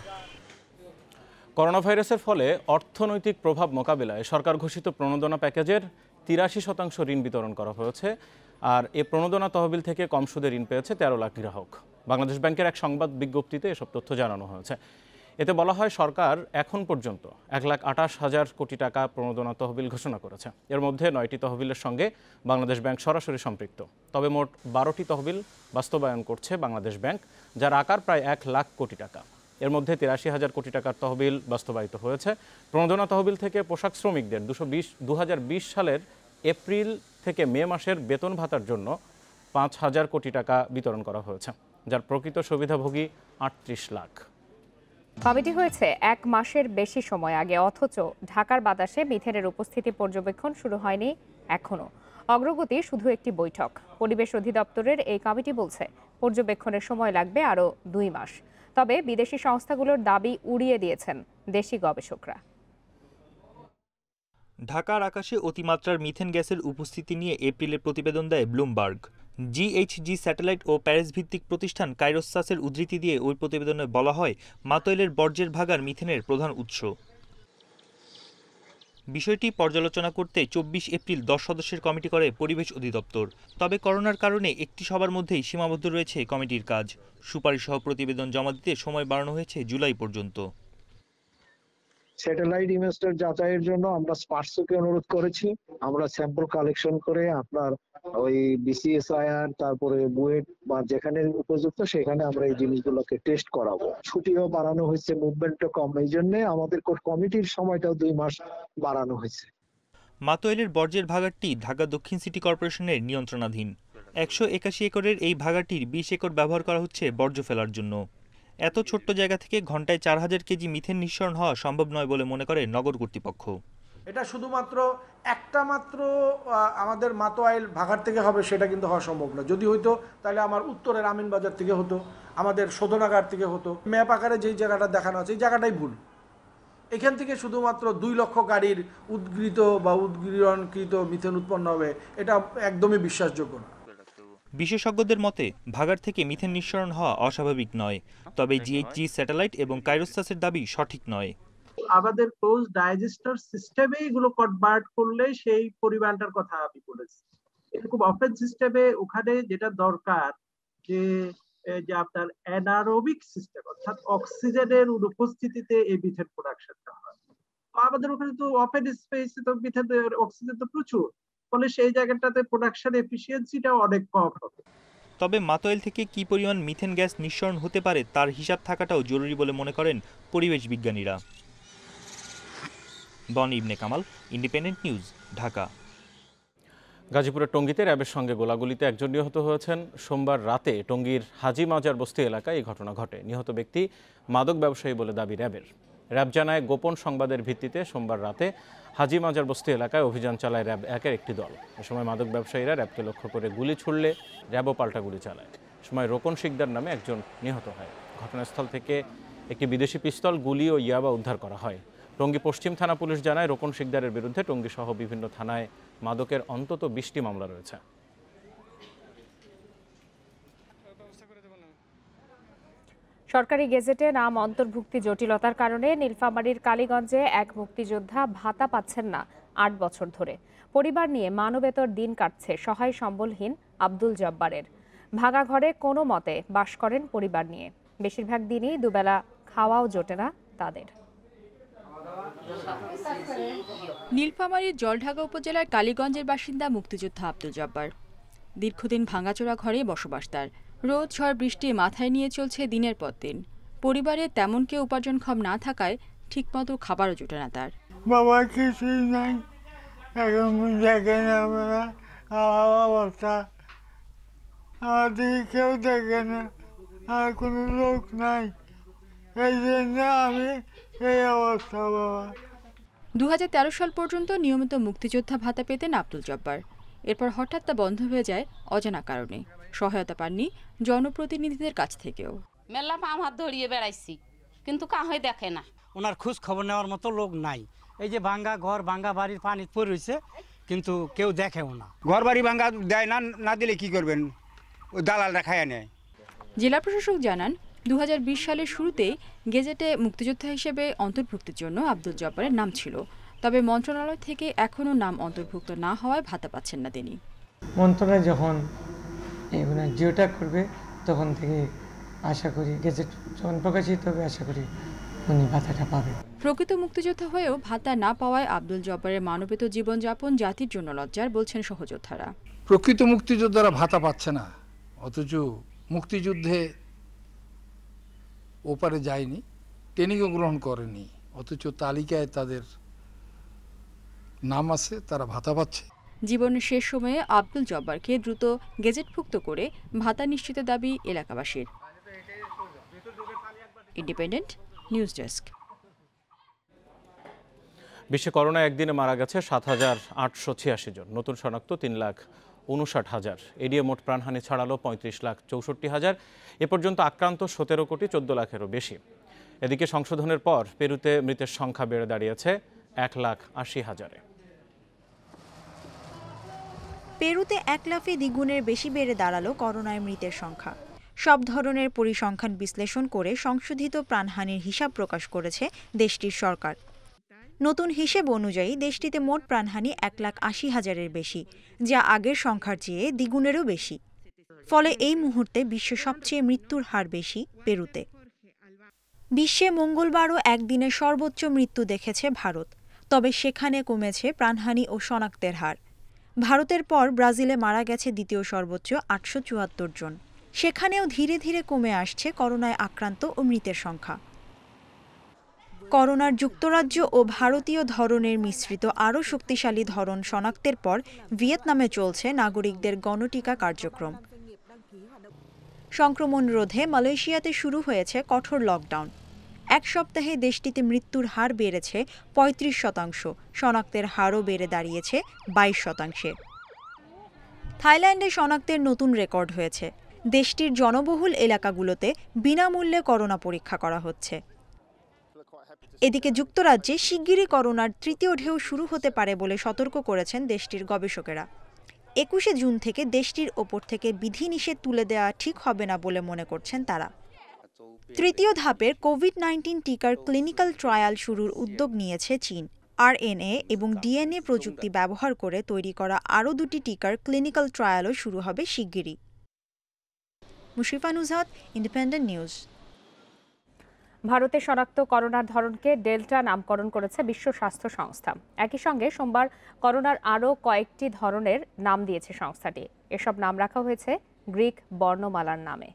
Corona ভাইরাসের ফলে অর্থনৈতিক প্রভাব মোকাবিলায় সরকার ঘোষিত প্রণোদনা প্যাকেজের 83% ঋণ বিতরণ করা হয়েছে। আর এ প্রণোদনা তহবিল থেকে কম সুদে ঋণ পেয়েছে 13 লাখ গ্রাহক। বাংলাদেশ ব্যাংকের এক সংবাদ বিজ্ঞপ্তিতে এসব তথ্য জানানো হয়েছে। এতে বলা হয়, সরকার এখন পর্যন্ত 1,28,000 কোটি টাকা প্রণোদনা তহবিল ঘোষণা করেছে। এর মধ্যে 9টি তহবিলের সঙ্গে বাংলাদেশ ব্যাংক সরাসরি সম্পৃক্ত। তবে মোট 12টি তহবিল বাস্তবায়ন করছে বাংলাদেশ ব্যাংক, যার আকার প্রায় 1 লাখ কোটি টাকা। এর মধ্যে 83,000 কোটি টাকার তহবিল বাস্তবায়িত হয়েছে। প্রণোদনা তহবিল থেকে পোশাক শ্রমিকদের 2020 সালের এপ্রিল থেকে মে মাসের বেতন ভাতার জন্য 5,000 কোটি টাকা বিতরণ করা হয়েছে, যার প্রকৃত সুবিধাভোগী 38 লাখ। কমিটি হয়েছে 1 মাসের বেশি সময় আগে, অথচ ঢাকার বাতাসে মিথেনের উপস্থিতি পর্যবেক্ষণ শুরু হয়নি এখনো। অগ্রগতি শুধু একটি বৈঠক। পরিবেশ অধিদপ্তরের এই কমিটি বলছে, পর্যবেক্ষণের সময় লাগবে আরও 2 মাস। তবে বিদেশি সংস্থাগুলোর দাবি উড়িয়ে দিয়েছেন দেশি গবেষকরা। ঢাকার আকাশে অতিমাত্রার মিথেন গ্যাসের উপস্থিতি নিয়ে এপ্রিলের প্রতিবেদন দেয় ব্লুমবার্গ। জিএইচজি স্যাটেলাইট ও প্যারিস ভিত্তিক প্রতিষ্ঠান কাইরোসাসের উদ্ধৃতি দিয়ে ওই প্রতিবেদনে বলা হয়, মাতোয়েলের বর্জ্যের ভাগার মিথেনের প্রধান উৎস। বিষয়টি পর্যালোচনা করতে 24 এপ্রিল 10 সদস্যের কমিটি করে পরিবেশ অধিদপ্তর। তবে করোনার কারণে একটি সভার মধ্যেই সীমাবদ্ধ রয়েছে কমিটির কাজ। সুপারিশ সহ প্রতিবেদন জমা দিতে সময় বাড়ানো হয়েছে জুলাই পর্যন্ত। স্যাটেলাইট ইমেজটার যাচাইয়ের জন্য আমরা স্পার্সোকে অনুরোধ করেছি। আমরা স্যাম্পল কালেকশন করে আপনার ওই বিসিএসআইআর, তারপরে বুয়েট বা যেখানে উপযুক্ত সেখানে আমরা এই জিনিসগুলোকে টেস্ট করাবো। ছুটিও বাড়ানো হয়েছে, মুভমেন্টও কম, এই জন্য আমাদের কমিটির সময়টাও 2 মাস বাড়ানো হয়েছে। মাতোয়েলের বর্জ্যের ভাগারটি ঢাকা দক্ষিণ সিটি কর্পোরেশনের নিয়ন্ত্রণাধীন। 181 একরের এই ভাগারটির 20 একর ব্যবহার করা হচ্ছে বর্জ্য ফেলার জন্য। এত ছোট্ট জায়গা থেকে ঘন্টায় 4000 কেজি মিথেন নিঃসরণ হওয়া সম্ভব নয় বলে মনে করে নগর কর্তৃপক্ষ। এটা শুধুমাত্র একটা মাত্র আমাদের মাতোয়াইল ভাগার থেকে হবে সেটা কিন্তু হওয়া সম্ভব না। যদি হইতো তাহলে আমার উত্তরের আমিনবাজার থেকে হতো, আমাদের শোধনাগার থেকে হতো। ম্যাপ আকারে যেই জায়গাটা দেখানো আছে এই জায়গাটাই ভুল। এখান থেকে শুধুমাত্র 2 লক্ষ গাড়ির উদ্গৃহীত বা উদ্গীরণকৃত মিথেন উৎপন্ন হবে, এটা একদমই বিশ্বাসযোগ্য না। বিশেষজ্ঞদের মতে ভাগার থেকে মিথেন নিঃসরণ হওয়া অস্বাভাবিক নয়, তবে জিএইচজি স্যাটেলাইট এবং কাইরোসাসের দাবি সঠিক নয়। আমাদের ক্লোজ ডাইজেস্টর সিস্টেমে এগুলো কনভার্ট করলে সেই পরিমাণটার কথা আমি বলেছি। এরকম ওপেন সিস্টেমে ওখানে যেটা দরকার যে আপনার অ্যানারোবিক সিস্টেম, অর্থাৎ অক্সিজেনের অনুপস্থিতিতে এই মিথেন প্রোডাকশনটা হয়। আমাদের ওখানে তো ওপেন স্পেসে তো মিথেন অক্সিজেন তো প্রচুর, ফলে সেই জায়গাটাতে প্রোডাকশন এফিসিয়েন্সিটা অনেক কম হবে। তবে মাতোয়েল থেকে কি পরিমাণ মিথেন গ্যাস নিঃসরণ হতে পারে তার হিসাব থাকাটাও জরুরি বলে মনে করেন পরিবেশ বিজ্ঞানীরা। বনি ইবনে কামাল, ইন্ডিপেন্ডেন্ট নিউজ, ঢাকা। গাজীপুরের টঙ্গীতে র্যাবের সঙ্গে গোলাগুলিতে একজন নিহত হয়েছেন। সোমবার রাতে টঙ্গীর হাজি মাজার বস্তি এলাকায় এই ঘটনা ঘটে। নিহত ব্যক্তি মাদক ব্যবসায়ী বলে দাবি র্যাবের। র্যাব জানায়, গোপন সংবাদের ভিত্তিতে সোমবার রাতে হাজি মাজার বস্তি এলাকায় অভিযান চালায় র্যাব 1-এর একটি দল। এ সময় মাদক ব্যবসায়ীরা র্যাবকে লক্ষ্য করে গুলি ছুড়লে র্যাবও পাল্টা গুলি চালায়। এ সময় রোকন শিকদার নামে একজন নিহত হয়। ঘটনাস্থল থেকে একটি বিদেশি পিস্তল, গুলি ও ইয়াবা উদ্ধার করা হয়। টঙ্গী পশ্চিম থানা পুলিশ জানায়, রোকন শিকদারের বিরুদ্ধে টঙ্গী সহ বিভিন্ন থানায় মাদকের অন্তত 20টি মামলা রয়েছে। সরকারি গেজেটে নাম অন্তর্ভুক্তি জটিলতার কারণে নীলফামারীর কালীগঞ্জে এক মুক্তিযোদ্ধা ভাতা পাচ্ছেন না 8 বছর ধরে। পরিবার নিয়ে মানবেতর দিন কাটছে সহায় সম্বলহীন আব্দুল জব্বারের। ভাঙা ঘরে কোনো মতে বাস করেন পরিবার নিয়ে। বেশিরভাগ দিনই দুবেলা খাওয়াও জোটে না তাদের। নীলফামারীর জলঢাকা উপজেলার কালীগঞ্জের বাসিন্দা মুক্তিযোদ্ধা আব্দুল জব্বার। দীর্ঘদিন ভাঙাচোরা ঘরে বসবাস তার। রোদ ঝড় বৃষ্টি মাথায় নিয়ে চলছে দিনের পর দিন। পরিবারে তেমন কেউ উপার্জনক্ষম না থাকায় ঠিকমতো খাবারও জোটে না তার। বাবা কিছুই নাই, এখন দেখেন আপনারা অবস্থা, আমাদের কেউ দেখে না, আর কোনো লোক নাই, এই জন্য আমি এই অবস্থা। বাবা 2013 সাল পর্যন্ত নিয়মিত মুক্তিযোদ্ধা ভাতা পেতেন আব্দুল জব্বার। এরপর হঠাৎ তা বন্ধ হয়ে যায় অজানা কারণে। সহায়তা পাননি জনপ্রতিনিধিদের কাছ থেকেও। মেলা পাম হাত ধরিয়ে বেড়াইছি, কিন্তু কাহই দেখে না। ওনার খোঁজ খবর নেওয়ার মতো লোক নাই। এই যে ভাঙ্গা ঘর ভাঙ্গা বাড়ির পানি পড়ে রয়েছে, কিন্তু কেউ দেখেও না। ঘর বাড়ি ভাঙ্গা দেয় না, না দিলে কি করবেন, ওই দালালরা খায় নেয়। জেলা প্রশাসক জানান 2020 সালের শুরুতেই গেজেটে মুক্তিযোদ্ধা হিসেবে অন্তর্ভুক্তির জন্য আব্দুল জব্বারের নাম ছিল। তবে মন্ত্রণালয় থেকে এখনও নাম অন্তর্ভুক্ত না হওয়ায় ভাতা পাচ্ছেন না তিনি। মন্ত্রণালয় যখন জিওটা করবে তখন থেকে আশা করি, গেজেট যখন প্রকাশিত হবে আশা করি উনি ভাতাটা পাবেন। প্রকৃত মুক্তিযোদ্ধা হয়েও ভাতা না পাওয়ায় আব্দুল জব্বারের মানবেত জীবনযাপন জাতির জন্য লজ্জার বলছেন সহযোদ্ধারা। প্রকৃত মুক্তিযোদ্ধারা ভাতা পাচ্ছে না, অথচ মুক্তিযুদ্ধে ওপারে যায়নি, ট্রেনিংও গ্রহণ করেনি, অথচ তালিকায় তাদের নাম আছে, তারা ভাতা পাচ্ছে। জীবনের শেষ সময়ে আব্দুল জব্বারকে দ্রুত গেজেটভুক্ত করে ভাতা নিশ্চিতের দাবি এলাকাবাসীর। Independent news desk. বিশ্বে করোনা একদিনে মারা গেছে ৭,৮৮৬ জন, নতুন শনাক্ত ৩,৫৯,০০০। এডিএ মোট প্রাণহানি ছাড়ালো ৩৫,৬৪,০০০। এ পর্যন্ত আক্রান্ত ১৭ কোটি ১৪ লাখেরও বেশি। এদিকে সংশোধনের পর পেরুতে মৃতের সংখ্যা বেড়ে দাঁড়িয়েছে ১,৮০,০০০-এ। পেরুতে ১ লাফে দ্বিগুণের বেশি বেড়ে দাঁড়ালো করোনায় মৃতের সংখ্যা। সব ধরনের পরিসংখ্যান বিশ্লেষণ করে সংশোধিত প্রাণহানির হিসাব প্রকাশ করেছে দেশটির সরকার। নতুন হিসেব অনুযায়ী দেশটিতে মোট প্রাণহানি ১,৮০,০০০-এর বেশি, যা আগের সংখ্যার চেয়ে দ্বিগুণেরও বেশি। ফলে এই মুহূর্তে বিশ্বে সবচেয়ে মৃত্যুর হার বেশি পেরুতে। বিশ্বে মঙ্গলবারও একদিনে সর্বোচ্চ মৃত্যু দেখেছে ভারত, তবে সেখানে কমেছে প্রাণহানি ও শনাক্তের হার। ভারতের পর ব্রাজিলে মারা গেছে দ্বিতীয় সর্বোচ্চ ৮৭৪ জন। সেখানেও ধীরে ধীরে কমে আসছে করোনায় আক্রান্ত ও মৃতের সংখ্যা। করোনার যুক্তরাজ্য ও ভারতীয় ধরনের মিশ্রিত আরও শক্তিশালী ধরন শনাক্তের পর ভিয়েতনামে চলছে নাগরিকদের গণটিকা কার্যক্রম। সংক্রমণ রোধে মালয়েশিয়াতে শুরু হয়েছে কঠোর লকডাউন। এক সপ্তাহে দেশটিতে মৃত্যুর হার বেড়েছে ৩৫%, শনাক্তের হারও বেড়ে দাঁড়িয়েছে ২২%। থাইল্যান্ডে শনাক্তের নতুন রেকর্ড হয়েছে। দেশটির জনবহুল এলাকাগুলোতে বিনামূল্যে করোনা পরীক্ষা করা হচ্ছে। এদিকে যুক্তরাজ্যে শিগগিরই করোনার তৃতীয় ঢেউ শুরু হতে পারে বলে সতর্ক করেছেন দেশটির গবেষকেরা। ২১শে জুন থেকে দেশটির ওপর থেকে বিধিনিষেধ তুলে দেওয়া ঠিক হবে না বলে মনে করছেন তারা। তৃতীয় ধাপের কোভিড-১৯ টিকার ক্লিনিক্যাল ট্রায়াল শুরুর উদ্যোগ নিয়েছে চীন। আরএনএ এবং ডিএনএ প্রযুক্তি ব্যবহার করে তৈরি করা আরও ২টি টিকার ক্লিনিক্যাল ট্রায়ালও শুরু হবে শিগগিরই। Mushrifa Nuzhat, independent news. ভারতে শনাক্ত করোনার ধরনকে ডেল্টা নামকরণ করেছে বিশ্ব স্বাস্থ্য সংস্থা। একই সঙ্গে সোমবার করোনার আরও কয়েকটি ধরনের নাম দিয়েছে সংস্থাটি। এসব নাম রাখা হয়েছে গ্রিক বর্ণমালার নামে।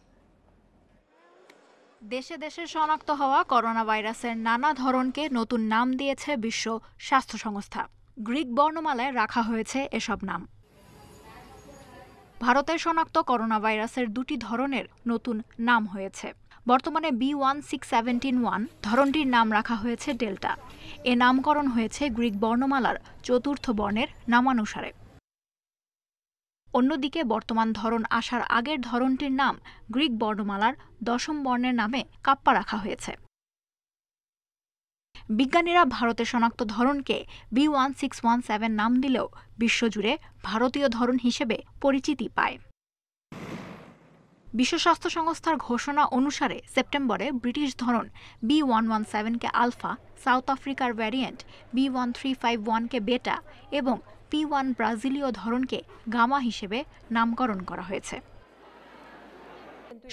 দেশে দেশে শনাক্ত হওয়া করোনা ভাইরাসের নানা ধরনকে নতুন নাম দিয়েছে বিশ্ব স্বাস্থ্য সংস্থা। গ্রিক বর্ণমালায় রাখা হয়েছে এসব নাম। ভারতে শনাক্ত করোনা ভাইরাসের ২টি ধরনের নতুন নাম হয়েছে। বর্তমানে B16771 ধরনটির নাম রাখা হয়েছে ডেল্টা। এ নামকরণ হয়েছে গ্রিক বর্ণমালার চতুর্থ বর্ণের নামানুসারে। অন্যদিকে বর্তমান ধরন আসার আগের ধরনটির নাম গ্রিক বর্ণমালার ১০ম বর্ণের নামে কাপ্পা রাখা হয়েছে। বিজ্ঞানীরা ভারতে শনাক্ত ধরনকে B1617 নাম দিলেও বিশ্বজুড়ে ভারতীয় ধরন হিসেবে পরিচিতি পায়। বিশ্ব স্বাস্থ্য সংস্থার ঘোষণা অনুসারে সেপ্টেম্বরে ব্রিটিশ ধরন B117কে আলফা, সাউথ আফ্রিকার ভ্যারিয়েন্ট B1351কে বেটা এবং P1 ব্রাজিলীয় ধরনকে গামা হিসেবে নামকরণ করা হয়েছে।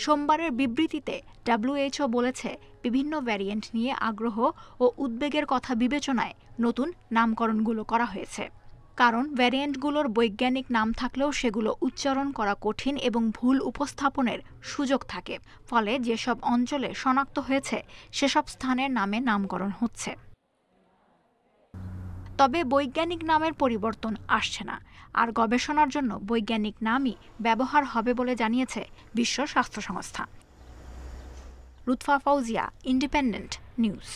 সোমবারের বিবৃতিতে WHO বলেছে বিভিন্ন ভ্যারিয়েন্ট নিয়ে আগ্রহ ও উদ্বেগের কথা বিবেচনায় নতুন নামকরণগুলো করা হয়েছে। কারণ ভ্যারিয়েন্টগুলোর বৈজ্ঞানিক নাম থাকলেও সেগুলো উচ্চারণ করা কঠিন এবং ভুল উপস্থাপনের সুযোগ থাকে, ফলে যেসব অঞ্চলে শনাক্ত হয়েছে সেসব স্থানের নামে নামকরণ হচ্ছে। তবে বৈজ্ঞানিক নামের পরিবর্তন আসছে না, আর গবেষণার জন্য বৈজ্ঞানিক নামই ব্যবহার হবে বলে জানিয়েছে বিশ্ব স্বাস্থ্য সংস্থা। Lutfa Fauzia, Independent News.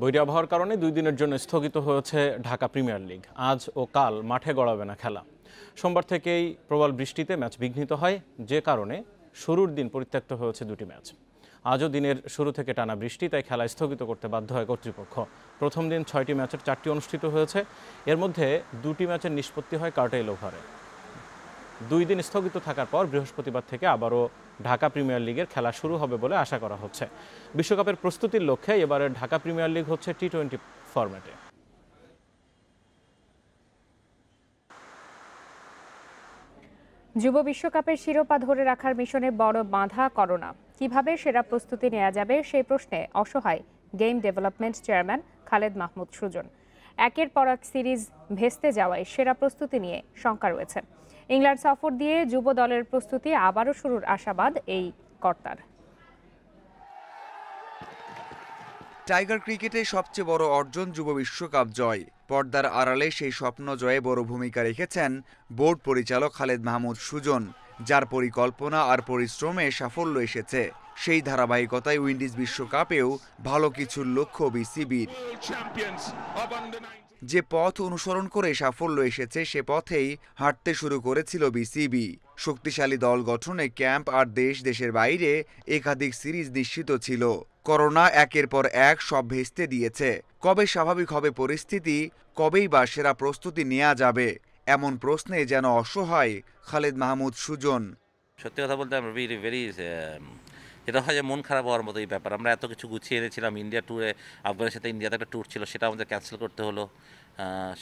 বৈরী আবহাওয়ার কারণে 2 দিনের জন্য স্থগিত হয়েছে ঢাকা প্রিমিয়ার লিগ। আজ ও কাল মাঠে গড়াবে না খেলা। সোমবার থেকেই প্রবল বৃষ্টিতে ম্যাচ বিঘ্নিত হয়, যে কারণে শুরুর দিন পরিত্যক্ত হয়েছে 2টি ম্যাচ। আজও দিনের শুরু থেকে টানা বৃষ্টি, তাই খেলা স্থগিত করতে বাধ্য হয় কর্তৃপক্ষ। প্রথম দিন 6টি ম্যাচের 4টি অনুষ্ঠিত হয়েছে, এর মধ্যে 2টি ম্যাচের নিষ্পত্তি হয় কার্টেল ওভারে। 2 দিন স্থগিত থাকার পর বৃহস্পতিবার থেকে আবারও ঢাকা প্রিমিয়ার লিগের খেলা শুরু হবে বলে আশা করা হচ্ছে। বিশ্বকাপের প্রস্তুতির লক্ষ্যে এবারের ঢাকা প্রিমিয়ার লিগ হচ্ছে T20 ফরম্যাটে। যুব বিশ্বকাপের শিরোপা ধরে রাখার মিশনে বড় বাধা করোনা। কিভাবে সেরা প্রস্তুতি নেওয়া যাবে সেই প্রশ্নে অসহায় game development chairman Khaled Mahmud Sujon. একের পর এক সিরিজ ভেস্তে যাওয়ায় সেরা প্রস্তুতি নিয়ে শঙ্কা রয়েছে। ইংল্যান্ড সফর দিয়ে যুব দলের প্রস্তুতি আবারও শুরুর আশাবাদ এই কর্তার। টাইগার ক্রিকেটে সবচেয়ে বড় অর্জন যুব বিশ্বকাপ জয়। পর্দার আড়ালে সেই স্বপ্ন জয়ে বড় ভূমিকা রেখেছেন বোর্ড পরিচালক খালেদ মাহমুদ সুজন, যার পরিকল্পনা আর পরিশ্রমে সাফল্য এসেছে। সেই ধারাবাহিকতায় উইন্ডিজ বিশ্বকাপেও ভালো কিছুর লক্ষ্য বিসিবির। যে পথ অনুসরণ করে সাফল্য এসেছে সে পথেই হাঁটতে শুরু করেছিল বিসিবি। শক্তিশালী দল গঠনে ক্যাম্প আর দেশের বাইরে একাধিক সিরিজ নিশ্চিত ছিল। করোনা একের পর এক সব ভেস্তে দিয়েছে। কবে স্বাভাবিক হবে পরিস্থিতি, কবেই বা সেরা প্রস্তুতি নেওয়া যাবে, এমন প্রশ্নে যেন অসহায় খালেদ মাহমুদ সুজন। সত্যি কথা বলতে আমরা ভেরি যেটা হয় যে মন খারাপ হওয়ার মতো এই ব্যাপার। আমরা এত কিছু গুছিয়ে এনেছিলাম, ইন্ডিয়া ট্যুরে, আফগানের সাথে ইন্ডিয়াতে একটা ট্যুর ছিল, সেটা আমাদের ক্যান্সেল করতে হলো।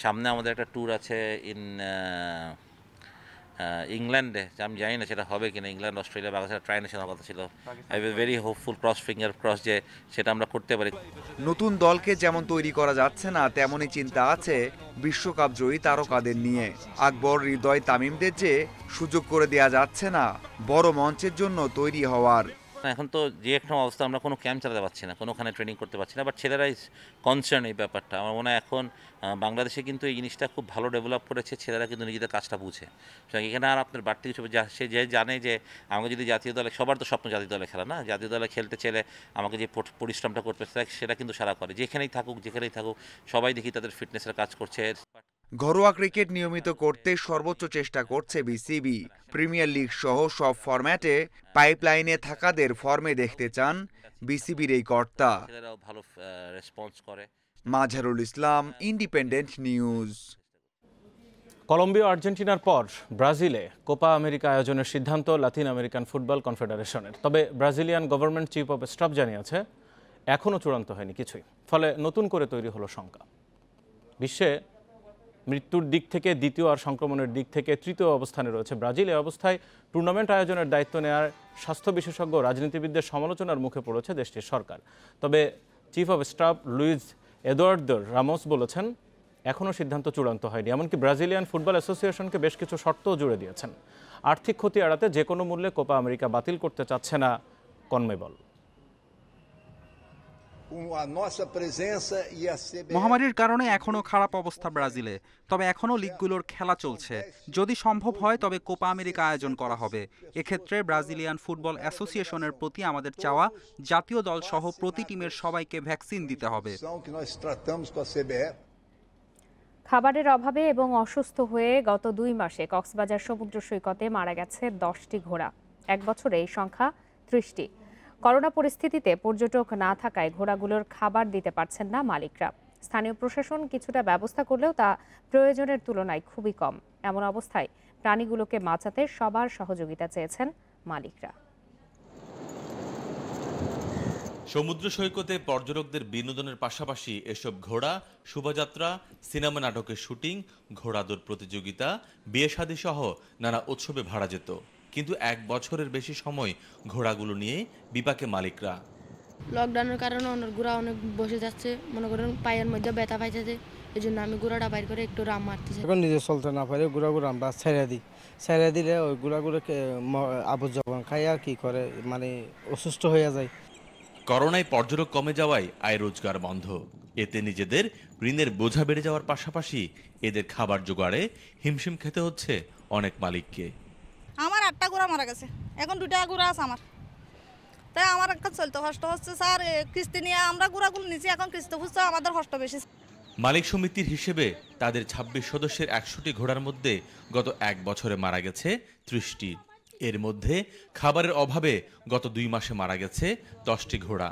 সামনে আমাদের একটা ট্যুর আছে ইংল্যান্ডে, আমি জানি না সেটা হবে কিনা। ইংল্যান্ড, অস্ট্রেলিয়া, বাংলাদেশের ট্রাই নেশনের কথা ছিল। I will very hopeful, finger cross যে সেটা আমরা করতে পারি। নতুন দলকে যেমন তৈরি করা যাচ্ছে না, তেমনই চিন্তা আছে বিশ্বকাপ জয়ী তারকাদের নিয়ে। আকবর, হৃদয়, তামিমদের যে সুযোগ করে দেয়া যাচ্ছে না বড় মঞ্চের জন্য তৈরি হওয়ার। এখন তো যে একটা অবস্থা, আমরা কোনো ক্যাম্প চালাতে পারছি না, কোনোখানে ট্রেনিং করতে পারছি না, বাট ছেলেরাই কনসার্ন এই ব্যাপারটা। আমার মনে হয় এখন বাংলাদেশে কিন্তু এই জিনিসটা খুব ভালো ডেভেলপ করেছে, ছেলেরা কিন্তু নিজেদের কাজটা বুঝে। এখানে আর আপনার বাড়তি কিছু, সে যে জানে যে আমাকে যদি জাতীয় দলে, সবার তো স্বপ্ন জাতীয় দলে খেলা না, জাতীয় দলে খেলতে চাইলে আমাকে যে পরিশ্রমটা করতে সেটা কিন্তু সারা করে। যেখানেই থাকুক সবাই দেখি তাদের ফিটনেসের কাজ করছে। ঘরোয়া ক্রিকেট নিয়মিত করতে সর্বোচ্চ চেষ্টা করছে বিসিবি। প্রিমিয়ার লিগ সহ সব ফরম্যাটে পাইপলাইনে থাকাদের ফর্মে দেখতে চান বিসিবির এই কর্তা। ভালো রেসপন্স করে। মাঝারুল ইসলাম, ইন্ডিপেন্ডেন্ট নিউজ। কলম্বিয়া, আর্জেন্টিনার পর ব্রাজিলে কোপা আমেরিকা আয়োজনের সিদ্ধান্ত লাতিন আমেরিকান ফুটবল কনফেডারেশনের। তবে Brazilian government chief of staff জানিয়েছে এখনও চূড়ান্ত হয়নি কিছুই, ফলে নতুন করে তৈরি হলো শঙ্কা। বিশ্বে মৃত্যুর দিক থেকে দ্বিতীয় আর সংক্রমণের দিক থেকে তৃতীয় অবস্থানে রয়েছে ব্রাজিল। এই অবস্থায় টুর্নামেন্ট আয়োজনের দায়িত্ব নেওয়ার স্বাস্থ্য বিশেষজ্ঞ রাজনীতিবিদদের সমালোচনার মুখে পড়েছে দেশটির সরকার। তবে chief of staff Luiz Eduardo Ramos বলেছেন এখনও সিদ্ধান্ত চূড়ান্ত হয়নি। এমনকি ব্রাজিলিয়ান ফুটবল অ্যাসোসিয়েশনকে বেশ কিছু শর্তও জুড়ে দিয়েছেন। আর্থিক ক্ষতি এড়াতে যে কোনো মূল্যে কোপা আমেরিকা বাতিল করতে চাচ্ছে না কনমেবল। মহামারীর কারণে এখনো খারাপ অবস্থা ব্রাজিলে, তবে এখনো লিগগুলোর খেলা চলছে। যদি সম্ভব হয় তবে কোপা আমেরিকা আয়োজন করা হবে। এক্ষেত্রে ব্রাজিলিয়ান ফুটবল অ্যাসোসিয়েশনের প্রতি আমাদের চাওয়া, জাতীয় দল সহ প্রতি টিমের সবাইকে ভ্যাকসিন দিতে হবে। খাবারের অভাবে এবং অসুস্থ হয়ে গত 2 মাসে কক্সবাজার সমুদ্র সৈকতে মারা গেছে 10টি ঘোড়া। 1 বছরে এই সংখ্যা 30টি। করোনা পরিস্থিতিতে পর্যটক না থাকায় ঘোড়াগুলোর খাবার দিতে পারছেন না মালিকরা। স্থানীয় প্রশাসন কিছুটা ব্যবস্থা করলেও তা প্রয়োজনের তুলনায় খুবই কম। এমন অবস্থায় প্রাণীগুলোকে বাঁচাতে সবার সহযোগিতা চেয়েছেন মালিকরা। সমুদ্র সৈকতে পর্যটকদের বিনোদনের পাশাপাশি এসব ঘোড়া শোভাযাত্রা, সিনেমা নাটকের শুটিং, ঘোড়া দৌড় প্রতিযোগিতা, বিয়ে শাদী সহ নানা উৎসবে ভাড়া যেত। কিন্তু 1 বছরের বেশি সময় ঘোড়াগুলো নিয়ে বিপাকে মালিকরা। লকডাউনের কারণে অনেক ঘোড়া অনেক বসে যাচ্ছে, মনে করেন পায়ের মধ্যে ব্যথা পাইতেছে, এই জন্য আমি ঘোড়াটা বাইর করে একটু রাম মারতেছি। এখন নিজে চলতে না পারে ঘোড়াগুলো আমরা ছেড়ে দিই, ছেড়ে দিলে ওই ঘোড়াগুলোকে আবুজ জবান খাইয়া কি করে মানে অসুস্থ হয়ে যায়। করোনায় পর্যটক কমে যাওয়ায় আয় রোজগার বন্ধ। এতে নিজেদের ঋণের বোঝা বেড়ে যাওয়ার পাশাপাশি এদের খাবার জোগাড়ে হিমশিম খেতে হচ্ছে অনেক মালিককে। আমার 8টা ঘোড়া মারা গেছে, এখন 2টা ঘোড়া আছে আমার, তাই আমার একটা চলতে কষ্ট হচ্ছে স্যার। কিস্তি নিয়ে আমরা ঘোড়াগুলো নিচ্ছি, এখন কিস্তি বুঝতে আমাদের কষ্ট বেশি। মালিক সমিতির হিসেবে তাদের 26 সদস্যের 100টি ঘোড়ার মধ্যে গত 1 বছরে মারা গেছে 30টি। এর মধ্যে খাবারের অভাবে গত 2 মাসে মারা গেছে 10টি ঘোড়া।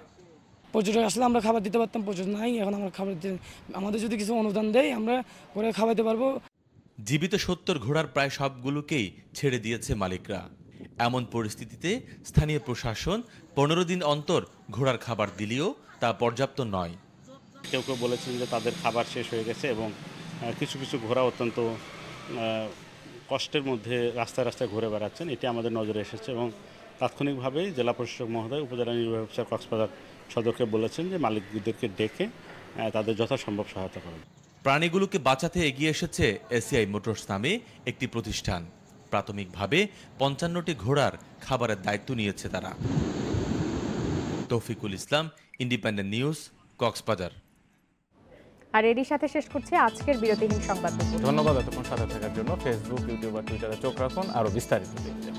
পর্যটক আসলে আমরা খাবার দিতে পারতাম, পর্যটক নাই, এখন আমরা খাবার আমাদের যদি কিছু অনুদান দেয় আমরা ঘোড়া খাওয়াতে পারবো। জীবিত 70 ঘোড়ার প্রায় সবগুলোকেই ছেড়ে দিয়েছে মালিকরা। এমন পরিস্থিতিতে স্থানীয় প্রশাসন 15 দিন অন্তর ঘোড়ার খাবার দিলেও তা পর্যাপ্ত নয়। কেউ কেউ বলেছেন যে তাদের খাবার শেষ হয়ে গেছে এবং কিছু কিছু ঘোড়া অত্যন্ত কষ্টের মধ্যে রাস্তায় রাস্তায় ঘুরে বেড়াচ্ছেন। এটি আমাদের নজরে এসেছে এবং তাৎক্ষণিকভাবেই জেলা প্রশাসক মহোদয় উপজেলা নির্বাহী অফিসার কক্সবাজার সদরকে বলেছেন যে মালিকদেরকে ডেকে তাদের যথাসম্ভব সহায়তা করবেন। প্রাণীগুলোকে বাঁচাতে এগিয়ে এসেছে এসিআই মোটরস নামে একটি প্রতিষ্ঠান। প্রাথমিকভাবে 55টি ঘোড়ার খাবারের দায়িত্ব নিয়েছে তারা। তৌফিকুল ইসলাম, ইন্ডিপেন্ডেন্ট নিউজ, কক্সবাজার। আর এরই সাথে শেষ করছি আজকের বিরতিহীন সংবাদ। ধন্যবাদ এতক্ষণ সাথে থাকার জন্য। ফেসবুক, ইউটিউব আর টুইটারে চোখ রাখুন আরও বিস্তারিত দেখতে।